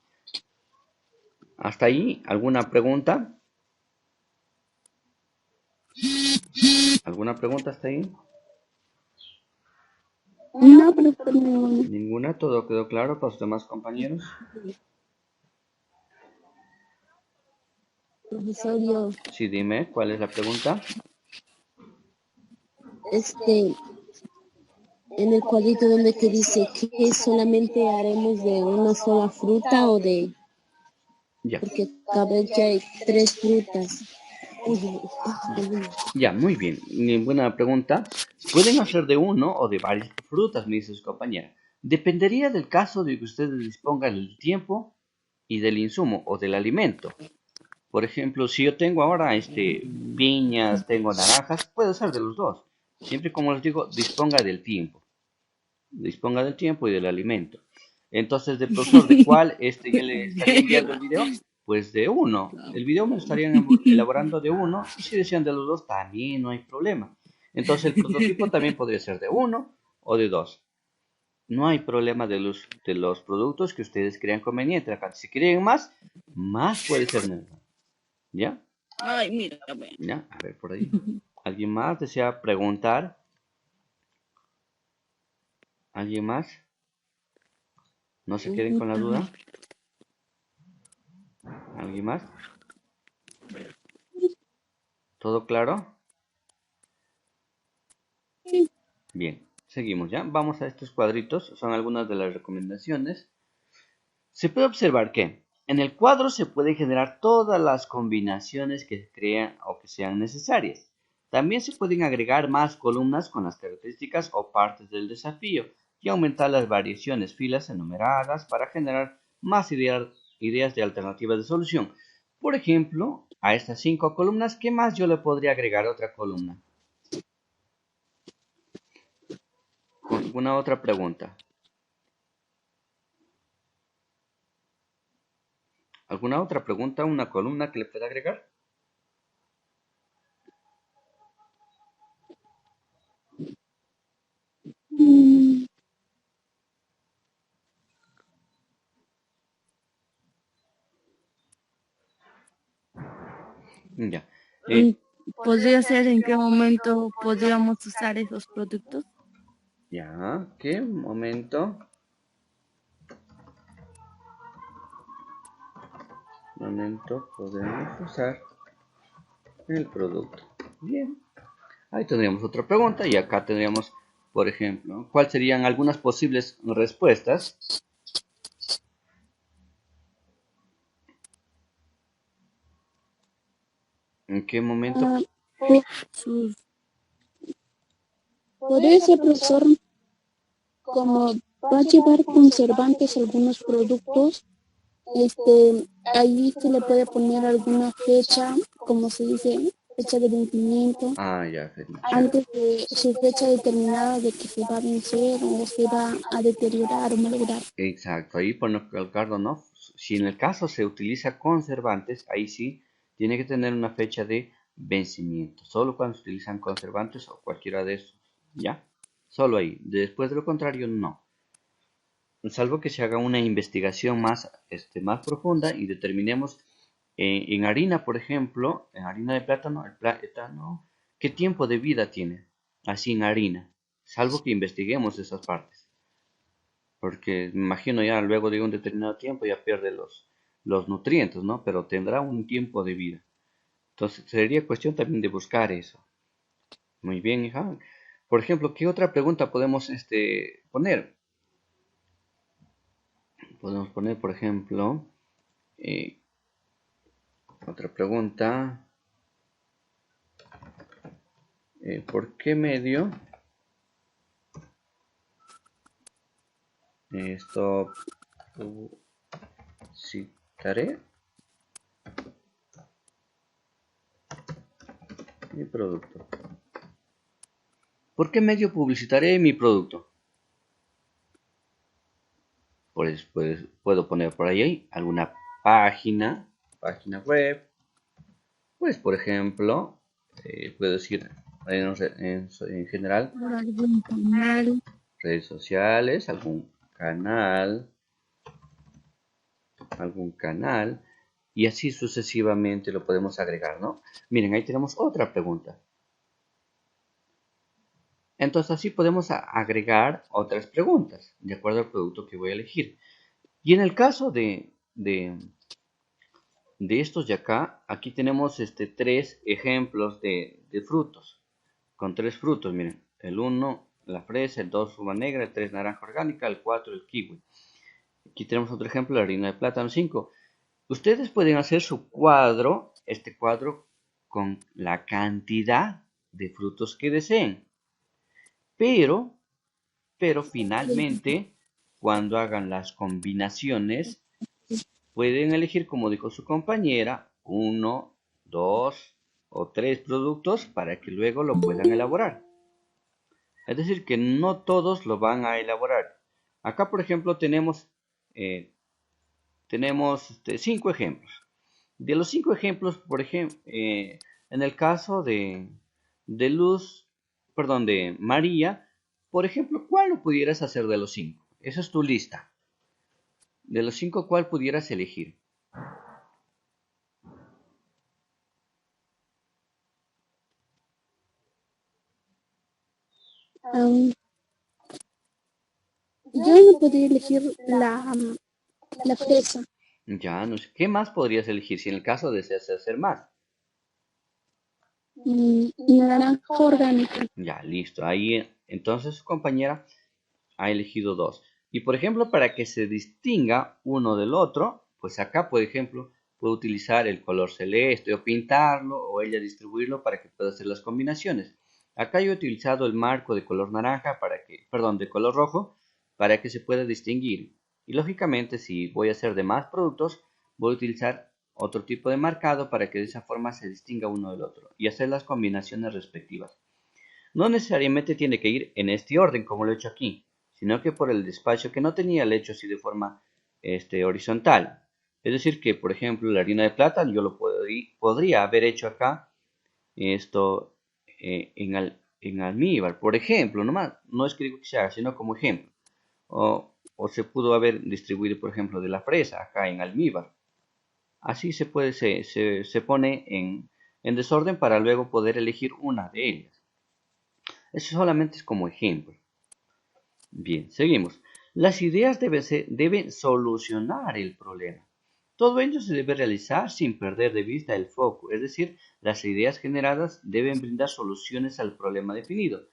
¿Hasta ahí alguna pregunta? ¿Alguna pregunta hasta ahí? No, profesor, ninguna. ¿Ninguna? ¿Todo quedó claro para los demás compañeros? Profesor, yo, Sí, dime, ¿cuál es la pregunta? en el cuadrito donde que dice que solamente haremos de una sola fruta o de, Ya. porque cabe que hay 3 frutas. Uy, Ya, muy bien. Ninguna pregunta. Pueden hacer de uno o de varias frutas, me dice su compañera. Dependería del caso de que ustedes dispongan del tiempo y del insumo o del alimento. Por ejemplo, si yo tengo ahora piñas, tengo naranjas, puedo hacer de los dos. Siempre, como les digo, disponga del tiempo. Disponga del tiempo y del alimento. Entonces, del profesor, ¿de cuál ya le estaría enviando el video? Pues de uno. El video me lo estarían elaborando de uno y si desean de los dos, también no hay problema. Entonces, el prototipo también podría ser de uno o de dos. No hay problema de los productos que ustedes crean conveniente. Acá, si quieren más, más puede ser nuevo. ¿Ya? Ay, mírame. ¿Ya? A ver, por ahí. ¿Alguien más desea preguntar? ¿Alguien más? No se queden con la duda. ¿Alguien más? ¿Todo claro? Bien, seguimos ya. Vamos a estos cuadritos. Son algunas de las recomendaciones. Se puede observar que en el cuadro se pueden generar todas las combinaciones que se crean o que sean necesarias. También se pueden agregar más columnas con las características o partes del desafío y aumentar las variaciones, filas enumeradas para generar más ideas de alternativas de solución. Por ejemplo, a estas 5 columnas, ¿qué más yo le podría agregar otra columna? ¿Alguna otra pregunta? ¿Alguna otra pregunta? ¿Una columna que le pueda agregar? Mm, Ya. ¿Podría ser en qué momento podríamos usar esos productos? Ya, ¿qué momento? Podemos usar el producto. Bien. Ahí tendríamos otra pregunta y acá tendríamos, por ejemplo, ¿cuáles serían algunas posibles respuestas? ¿En qué momento? ah, po- Sus, podría ser, profesor, como va a llevar conservantes algunos productos, ahí se le puede poner alguna fecha, como se dice, fecha de vencimiento, Ah, ya, fecha. antes de su fecha determinada de que se va a vencer o se va a deteriorar o malograr. Exacto, ahí por colocarlo, ¿no? Si en el caso se utiliza conservantes, ahí sí tiene que tener una fecha de vencimiento. Solo cuando se utilizan conservantes o cualquiera de esos, ¿ya? Solo ahí. Después de lo contrario, no. Salvo que se haga una investigación más profunda y determinemos en harina, por ejemplo, en harina de plátano, el plátano, ¿qué tiempo de vida tiene? Así en harina, salvo que investiguemos esas partes. Porque me imagino ya luego de un determinado tiempo ya pierde los nutrientes, ¿no? Pero tendrá un tiempo de vida. Entonces sería cuestión también de buscar eso. Muy bien, hija. Por ejemplo, ¿qué otra pregunta podemos poner? Podemos poner, por ejemplo, eh, otra pregunta. ¿Por qué medio? Esto citaré. Mi producto. ¿Por qué medio publicitaré mi producto? Pues puedo poner por ahí alguna página web. Pues por ejemplo, puedo decir en general por algún canal, redes sociales, algún canal, y así sucesivamente lo podemos agregar, ¿no? Miren, ahí tenemos otra pregunta. Entonces así podemos agregar otras preguntas de acuerdo al producto que voy a elegir. Y en el caso de estos de acá, aquí tenemos tres ejemplos de frutos, con tres frutos, miren, el 1 la fresa, el 2 uva negra, el 3 naranja orgánica, el 4 el kiwi. Aquí tenemos otro ejemplo, la harina de plátano 5. Ustedes pueden hacer su cuadro, este cuadro, con la cantidad de frutos que deseen. Pero finalmente, cuando hagan las combinaciones, pueden elegir, como dijo su compañera, 1, 2 o 3 productos para que luego lo puedan elaborar. Es decir, que no todos lo van a elaborar. Acá, por ejemplo, tenemos 5 ejemplos. De los 5 ejemplos, por ejemplo, en el caso de María, por ejemplo, ¿cuál lo pudieras hacer de los 5? Esa es tu lista. De los 5, ¿cuál pudieras elegir? Yo no podría elegir la fresa. Ya, no sé. ¿Qué más podrías elegir si en el caso deseas hacer más? Naranja orgánica. Ya, listo. Ahí, entonces su compañera ha elegido 2. Y por ejemplo, para que se distinga uno del otro, pues acá, por ejemplo, puedo utilizar el color celeste o pintarlo o ella distribuirlo para que pueda hacer las combinaciones. Acá yo he utilizado el marco de color naranja de color rojo para que se pueda distinguir. Y lógicamente, si voy a hacer de más productos, voy a utilizar otro tipo de marcado para que de esa forma se distinga uno del otro y hacer las combinaciones respectivas. No necesariamente tiene que ir en este orden como lo he hecho aquí, sino que por el despacho que no tenía el hecho así de forma horizontal. Es decir que, por ejemplo, la harina de plátano yo lo podría haber hecho acá esto en almíbar, por ejemplo, nomás, no es que digo que se haga, sino como ejemplo. O se pudo haber distribuido, por ejemplo, de la fresa acá en almíbar. Así se pone en desorden para luego poder elegir una de ellas. Eso solamente es como ejemplo. Bien, seguimos. Las ideas deben solucionar el problema. Todo ello se debe realizar sin perder de vista el foco, es decir, las ideas generadas deben brindar soluciones al problema definido.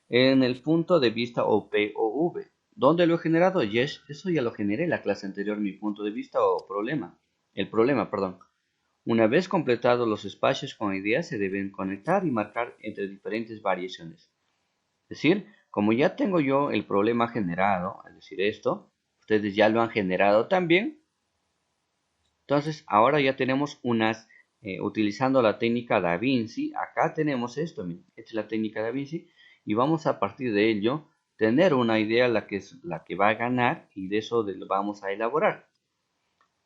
En el punto de vista o P o V. ¿Dónde lo he generado? Yes, eso ya lo generé en la clase anterior, mi punto de vista o problema. El problema, perdón. Una vez completados los espacios con ideas se deben conectar y marcar entre diferentes variaciones. Es decir, como ya tengo yo el problema generado, es decir, esto, ustedes ya lo han generado también. Entonces, ahora ya tenemos utilizando la técnica Da Vinci, acá tenemos esto, miren, esta es la técnica Da Vinci, y vamos a partir de ello tener una idea la que va a ganar y de eso lo vamos a elaborar.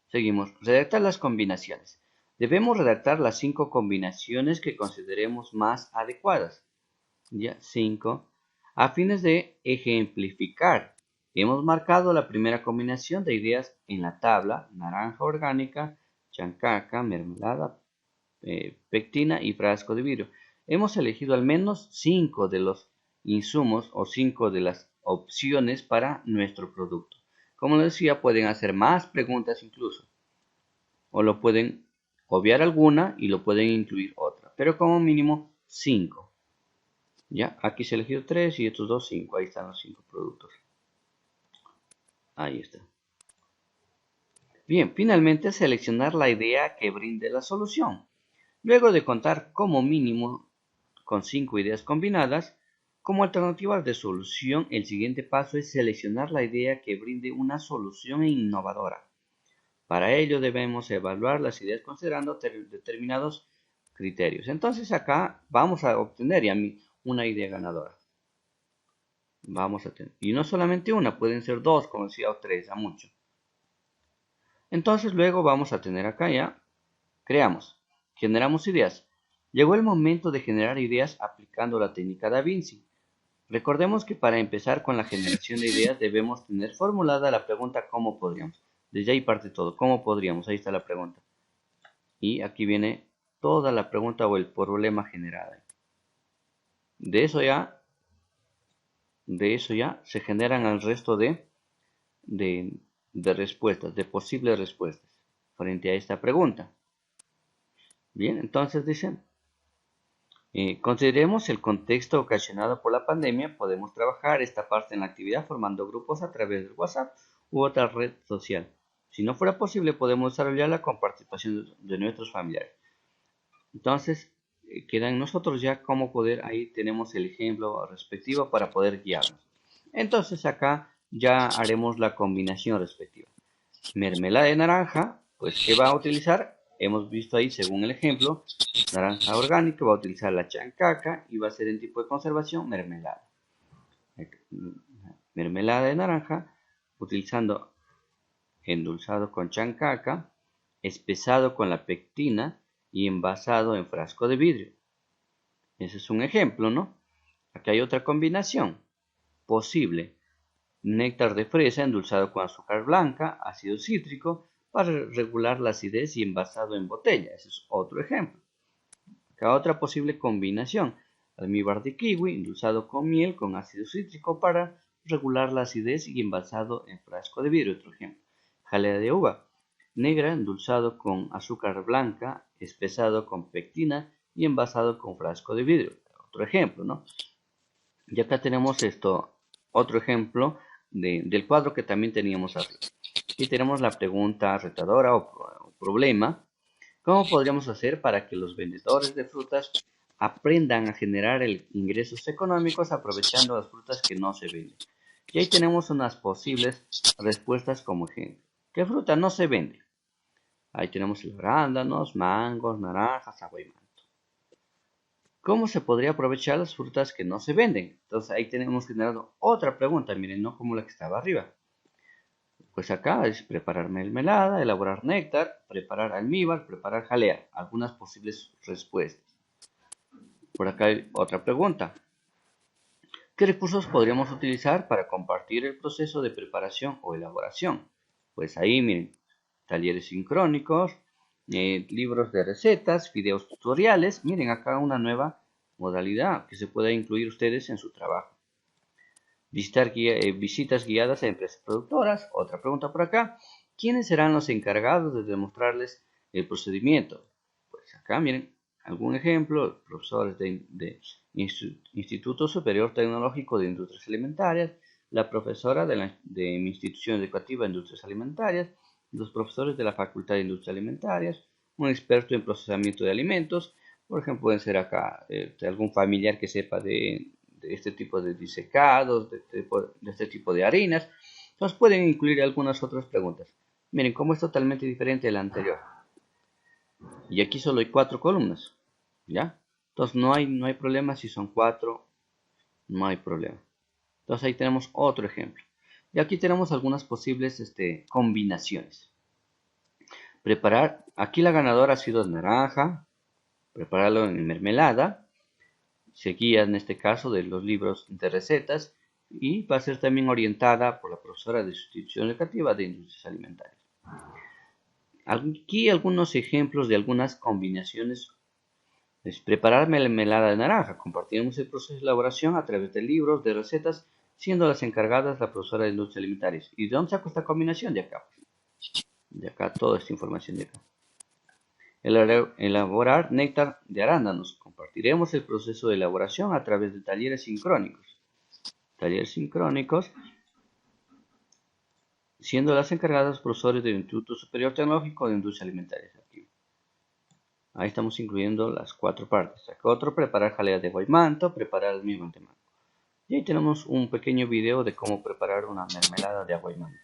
Seguimos, redactar las combinaciones. Debemos redactar las 5 combinaciones que consideremos más adecuadas. Ya, 5. A fines de ejemplificar, hemos marcado la primera combinación de ideas en la tabla: naranja orgánica, chancaca, mermelada, pectina y frasco de vidrio. Hemos elegido al menos 5 de los insumos o 5 de las opciones para nuestro producto. Como les decía, pueden hacer más preguntas incluso, o lo pueden obviar alguna y lo pueden incluir otra, pero como mínimo 5. Ya, aquí se elegido 3 y estos dos 5. Ahí están los 5 productos. Ahí está. Bien, finalmente seleccionar la idea que brinde la solución. Luego de contar como mínimo con 5 ideas combinadas, como alternativas de solución, el siguiente paso es seleccionar la idea que brinde una solución innovadora. Para ello debemos evaluar las ideas considerando determinados criterios. Entonces acá vamos a obtener ya una idea ganadora. Vamos a tener, y no solamente una, pueden ser dos, como decía, o tres, a mucho. Entonces luego vamos a tener acá ya, generamos ideas. Llegó el momento de generar ideas aplicando la técnica Da Vinci. Recordemos que para empezar con la generación de ideas debemos tener formulada la pregunta ¿cómo podríamos? Desde ahí parte todo, ¿cómo podríamos? Ahí está la pregunta. Y aquí viene toda la pregunta o el problema generado. De eso ya se generan el resto de respuestas, de posibles respuestas frente a esta pregunta. Bien, entonces dicen, consideremos el contexto ocasionado por la pandemia. Podemos trabajar esta parte en la actividad formando grupos a través del WhatsApp u otra red social. Si no fuera posible, podemos desarrollarla con participación de nuestros familiares. Entonces, queda en nosotros ya cómo poder, ahí tenemos el ejemplo respectivo para poder guiarnos. Entonces acá ya haremos la combinación respectiva. Mermelada de naranja, pues ¿qué va a utilizar? Hemos visto ahí, según el ejemplo, naranja orgánica, va a utilizar la chancaca y va a ser en tipo de conservación mermelada. Mermelada de naranja, utilizando endulzado con chancaca, espesado con la pectina y envasado en frasco de vidrio. Ese es un ejemplo, ¿no? Aquí hay otra combinación posible. Néctar de fresa endulzado con azúcar blanca, ácido cítrico, para regular la acidez y envasado en botella. Ese es otro ejemplo. Acá otra posible combinación. Almíbar de kiwi endulzado con miel con ácido cítrico para regular la acidez y envasado en frasco de vidrio. Otro ejemplo. Jalea de uva negra endulzado con azúcar blanca, espesado con pectina y envasado con frasco de vidrio. Otro ejemplo, ¿no? Y acá tenemos otro ejemplo del cuadro que también teníamos arriba. Aquí tenemos la pregunta retadora o problema. ¿Cómo podríamos hacer para que los vendedores de frutas aprendan a generar ingresos económicos aprovechando las frutas que no se venden? Y ahí tenemos unas posibles respuestas como ejemplo. ¿Qué fruta no se vende? Ahí tenemos los arándanos, mangos, naranjas, agua y manto. ¿Cómo se podría aprovechar las frutas que no se venden? Entonces ahí tenemos generado otra pregunta, miren, no como la que estaba arriba. Pues acá es preparar mermelada, elaborar néctar, preparar almíbar, preparar jalea. Algunas posibles respuestas. Por acá hay otra pregunta. ¿Qué recursos podríamos utilizar para compartir el proceso de preparación o elaboración? Pues ahí miren, talleres sincrónicos, libros de recetas, videos tutoriales. Miren acá una nueva modalidad que se puede incluir ustedes en su trabajo. Visitas guiadas a empresas productoras. Otra pregunta por acá. ¿Quiénes serán los encargados de demostrarles el procedimiento? Pues acá miren, algún ejemplo, profesores de Instituto Superior Tecnológico de Industrias Alimentarias, la profesora de mi institución educativa de Industrias Alimentarias, los profesores de la Facultad de Industrias Alimentarias, un experto en procesamiento de alimentos. Por ejemplo, pueden ser acá algún familiar que sepa de este tipo de disecados, de este tipo de harinas. Entonces pueden incluir algunas otras preguntas. Miren cómo es totalmente diferente de la anterior. Y aquí solo hay 4 columnas. ¿Ya? Entonces no hay problema si son 4. No hay problema. Entonces ahí tenemos otro ejemplo. Y aquí tenemos algunas posibles combinaciones. Preparar, aquí la ganadora ha sido naranja. Prepararlo en mermelada. Se guía en este caso de los libros de recetas. Y va a ser también orientada por la profesora de institución educativa de Industrias Alimentarias. Aquí algunos ejemplos de algunas combinaciones. Es preparar mermelada de naranja. Compartimos el proceso de elaboración a través de libros de recetas, siendo las encargadas la profesora de Industrias Alimentarias. ¿Y de dónde saco esta combinación? De acá. De acá toda esta información de acá. Elaborar néctar de arándanos. Compartiremos el proceso de elaboración a través de talleres sincrónicos. Talleres sincrónicos, siendo las encargadas profesores del Instituto Superior Tecnológico de Industrias Alimentarias. Aquí. Ahí estamos incluyendo las 4 partes. Acá otro, preparar jalea de guaymanto, preparar el mismo de mango. Y ahí tenemos un pequeño video de cómo preparar una mermelada de aguaymanto.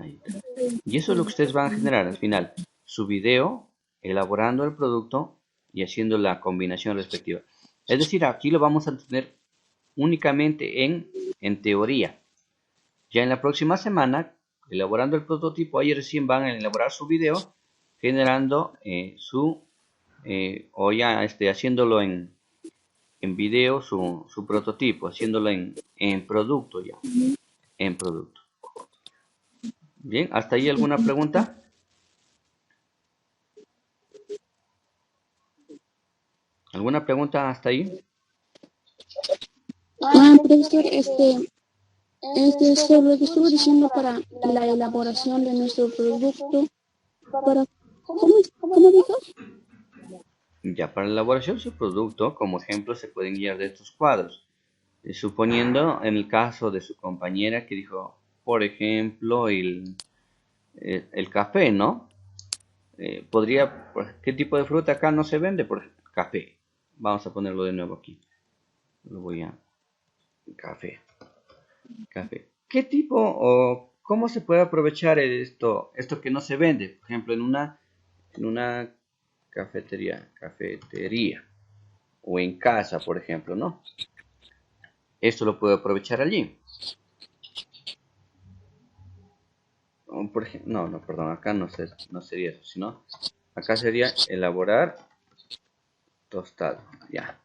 Ahí está. Y eso es lo que ustedes van a generar al final. Su video elaborando el producto y haciendo la combinación respectiva. Es decir, aquí lo vamos a tener únicamente en teoría. Ya en la próxima semana, elaborando el prototipo, ahí recién van a elaborar su video, generando o ya haciéndolo en video, su prototipo, haciéndolo en producto ya, en producto. Bien, ¿hasta ahí alguna pregunta? ¿Alguna pregunta hasta ahí? Profesor, sobre lo que estuvo diciendo para la elaboración de nuestro producto, ¿cómo dijo? Ya para la elaboración de su producto, como ejemplo, se pueden guiar de estos cuadros. Suponiendo en el caso de su compañera que dijo, por ejemplo, el café, ¿no? ¿Qué tipo de fruta acá no se vende? Por ejemplo, café. Vamos a ponerlo de nuevo aquí. Lo voy a... Café. ¿Qué tipo o cómo se puede aprovechar esto que no se vende? Por ejemplo, en una cafetería o en casa, por ejemplo, ¿no? Esto lo puedo aprovechar allí. No, perdón, acá no sería eso, sino acá sería elaborar tostado, ya.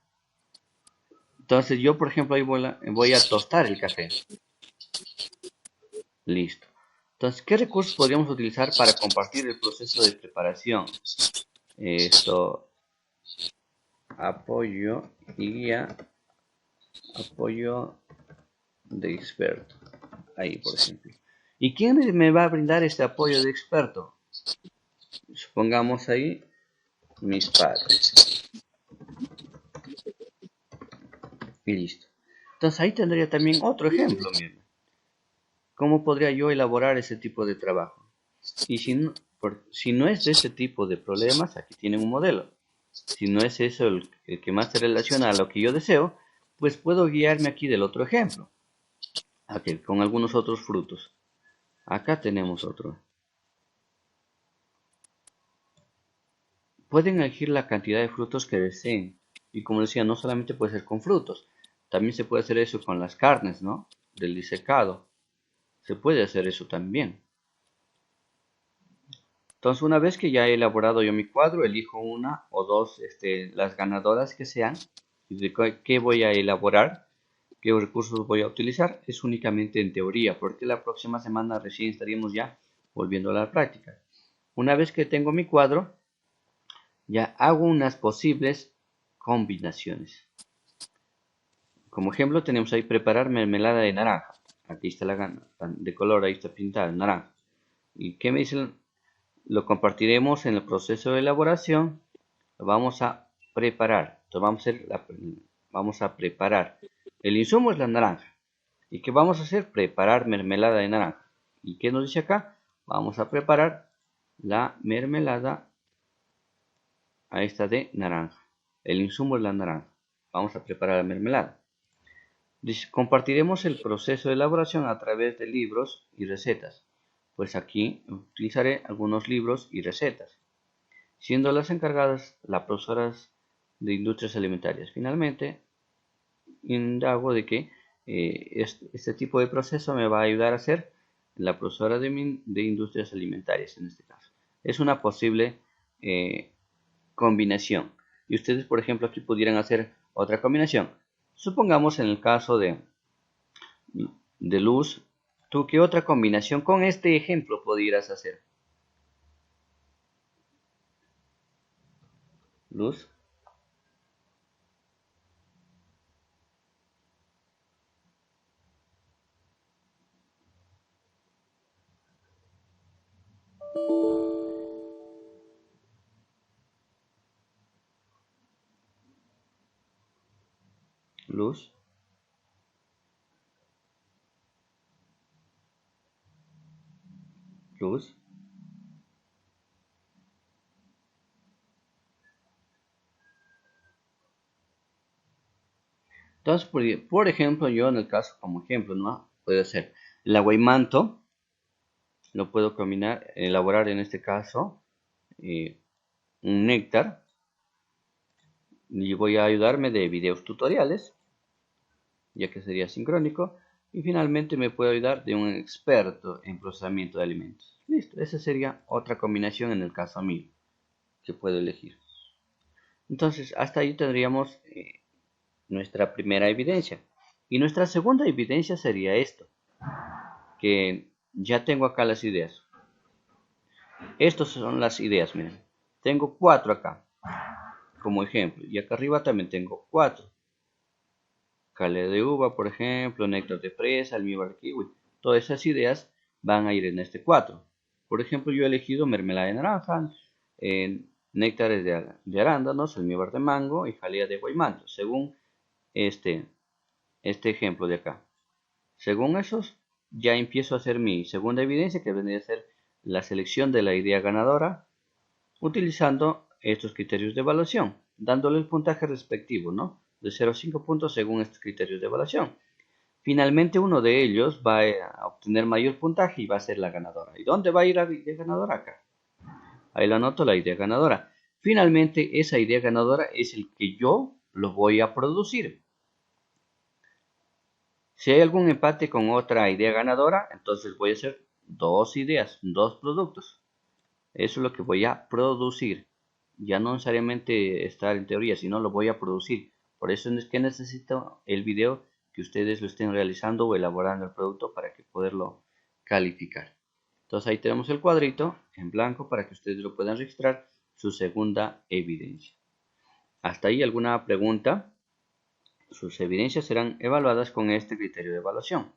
Entonces yo, por ejemplo, ahí voy a tostar el café. Listo. Entonces, ¿qué recursos podríamos utilizar para compartir el proceso de preparación? Esto, apoyo y guía, apoyo de experto. Ahí, por ejemplo. ¿Y quién me va a brindar este apoyo de experto? Supongamos ahí mis padres. Y listo. Entonces ahí tendría también otro ejemplo, miren. ¿Cómo podría yo elaborar ese tipo de trabajo? Y si no es de ese tipo de problemas, aquí tienen un modelo. Si no es eso el que más se relaciona a lo que yo deseo, pues puedo guiarme aquí del otro ejemplo. Aquí, con algunos otros frutos. Acá tenemos otro. Pueden elegir la cantidad de frutos que deseen. Y como decía, no solamente puede ser con frutos. También se puede hacer eso con las carnes, ¿no? Del disecado. Se puede hacer eso también. Entonces, una vez que ya he elaborado yo mi cuadro, elijo una o dos, las ganadoras que sean, y de qué voy a elaborar, qué recursos voy a utilizar, es únicamente en teoría, porque la próxima semana recién estaríamos ya volviendo a la práctica. Una vez que tengo mi cuadro, ya hago unas posibles combinaciones. Como ejemplo tenemos ahí preparar mermelada de naranja. Aquí está la gana de color, ahí está pintada, naranja. ¿Y qué me dicen? Lo compartiremos en el proceso de elaboración. Lo vamos a preparar. Entonces vamos a preparar. El insumo es la naranja. ¿Y qué vamos a hacer? Preparar mermelada de naranja. ¿Y qué nos dice acá? Vamos a preparar la mermelada a esta de naranja. El insumo es la naranja. Vamos a preparar la mermelada. Compartiremos el proceso de elaboración a través de libros y recetas. Pues aquí utilizaré algunos libros y recetas, siendo las encargadas las profesoras de industrias alimentarias. Finalmente, indago de que este tipo de proceso me va a ayudar a hacer la profesora de industrias alimentarias en este caso. Es una posible combinación. Y ustedes, por ejemplo, aquí pudieran hacer otra combinación. Supongamos en el caso de Luz, ¿tú qué otra combinación con este ejemplo pudieras hacer? Luz. Luz. Luz. Entonces, por ejemplo, yo en el caso, como ejemplo, ¿no? Puede ser el aguaimanto, lo puedo combinar, elaborar en este caso un néctar, y voy a ayudarme de videos tutoriales, ya que sería sincrónico, y finalmente me puedo ayudar de un experto en procesamiento de alimentos. Listo, esa sería otra combinación en el caso mío que puedo elegir. Entonces, hasta ahí tendríamos nuestra primera evidencia. Y nuestra segunda evidencia sería esto, que ya tengo acá las ideas. Estas son las ideas, miren. Tengo 4 acá, como ejemplo. Y acá arriba también tengo 4. Jalea de uva, por ejemplo, néctar de fresa, almíbar de kiwi. Todas esas ideas van a ir en este 4. Por ejemplo, yo he elegido mermelada de naranja, néctares de arándanos, almíbar de mango y jalea de guaymanto, según este ejemplo de acá. Según esos, ya empiezo a hacer mi segunda evidencia, que vendría a ser la selección de la idea ganadora, utilizando estos criterios de evaluación, dándole el puntaje respectivo, ¿no? De 0 a 5 puntos según estos criterios de evaluación. Finalmente uno de ellos va a obtener mayor puntaje y va a ser la ganadora. ¿Y dónde va a ir la idea ganadora? Acá. Ahí lo anoto, la idea ganadora. Finalmente esa idea ganadora es el que yo lo voy a producir. Si hay algún empate con otra idea ganadora, entonces voy a hacer 2 ideas, 2 productos. Eso es lo que voy a producir. Ya no necesariamente estar en teoría, sino lo voy a producir. Por eso es que necesito el video que ustedes lo estén realizando o elaborando el producto para que poderlo calificar. Entonces ahí tenemos el cuadrito en blanco para que ustedes lo puedan registrar, su segunda evidencia. ¿Hasta ahí alguna pregunta? Sus evidencias serán evaluadas con este criterio de evaluación.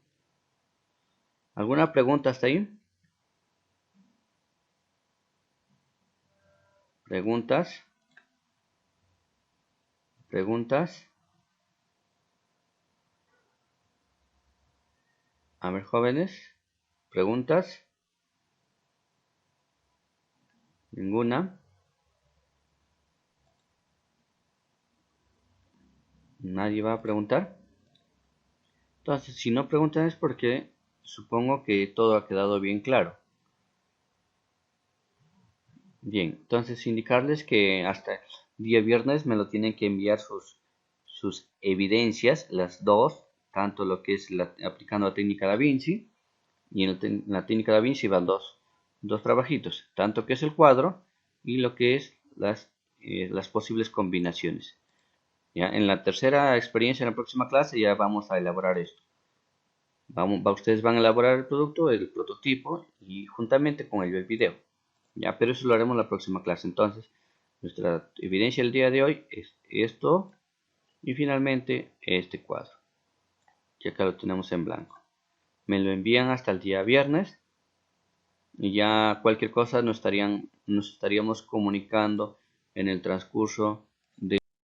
¿Alguna pregunta hasta ahí? ¿Preguntas? ¿Preguntas? A ver, jóvenes, ¿preguntas? ¿Ninguna? ¿Nadie va a preguntar? Entonces, si no preguntan es porque supongo que todo ha quedado bien claro. Bien, entonces indicarles que hasta el día viernes me lo tienen que enviar sus evidencias, las dos, tanto lo que es aplicando la técnica Da Vinci, y en la técnica Da Vinci van dos trabajitos, tanto que es el cuadro y lo que es las posibles combinaciones. ¿Ya? En la tercera experiencia, en la próxima clase, ya vamos a elaborar esto. Ustedes van a elaborar el producto, el prototipo, y juntamente con ello el video. Ya, pero eso lo haremos en la próxima clase. Entonces, nuestra evidencia el día de hoy es esto y finalmente este cuadro, que acá lo tenemos en blanco. Me lo envían hasta el día viernes y ya cualquier cosa nos estaríamos comunicando en el transcurso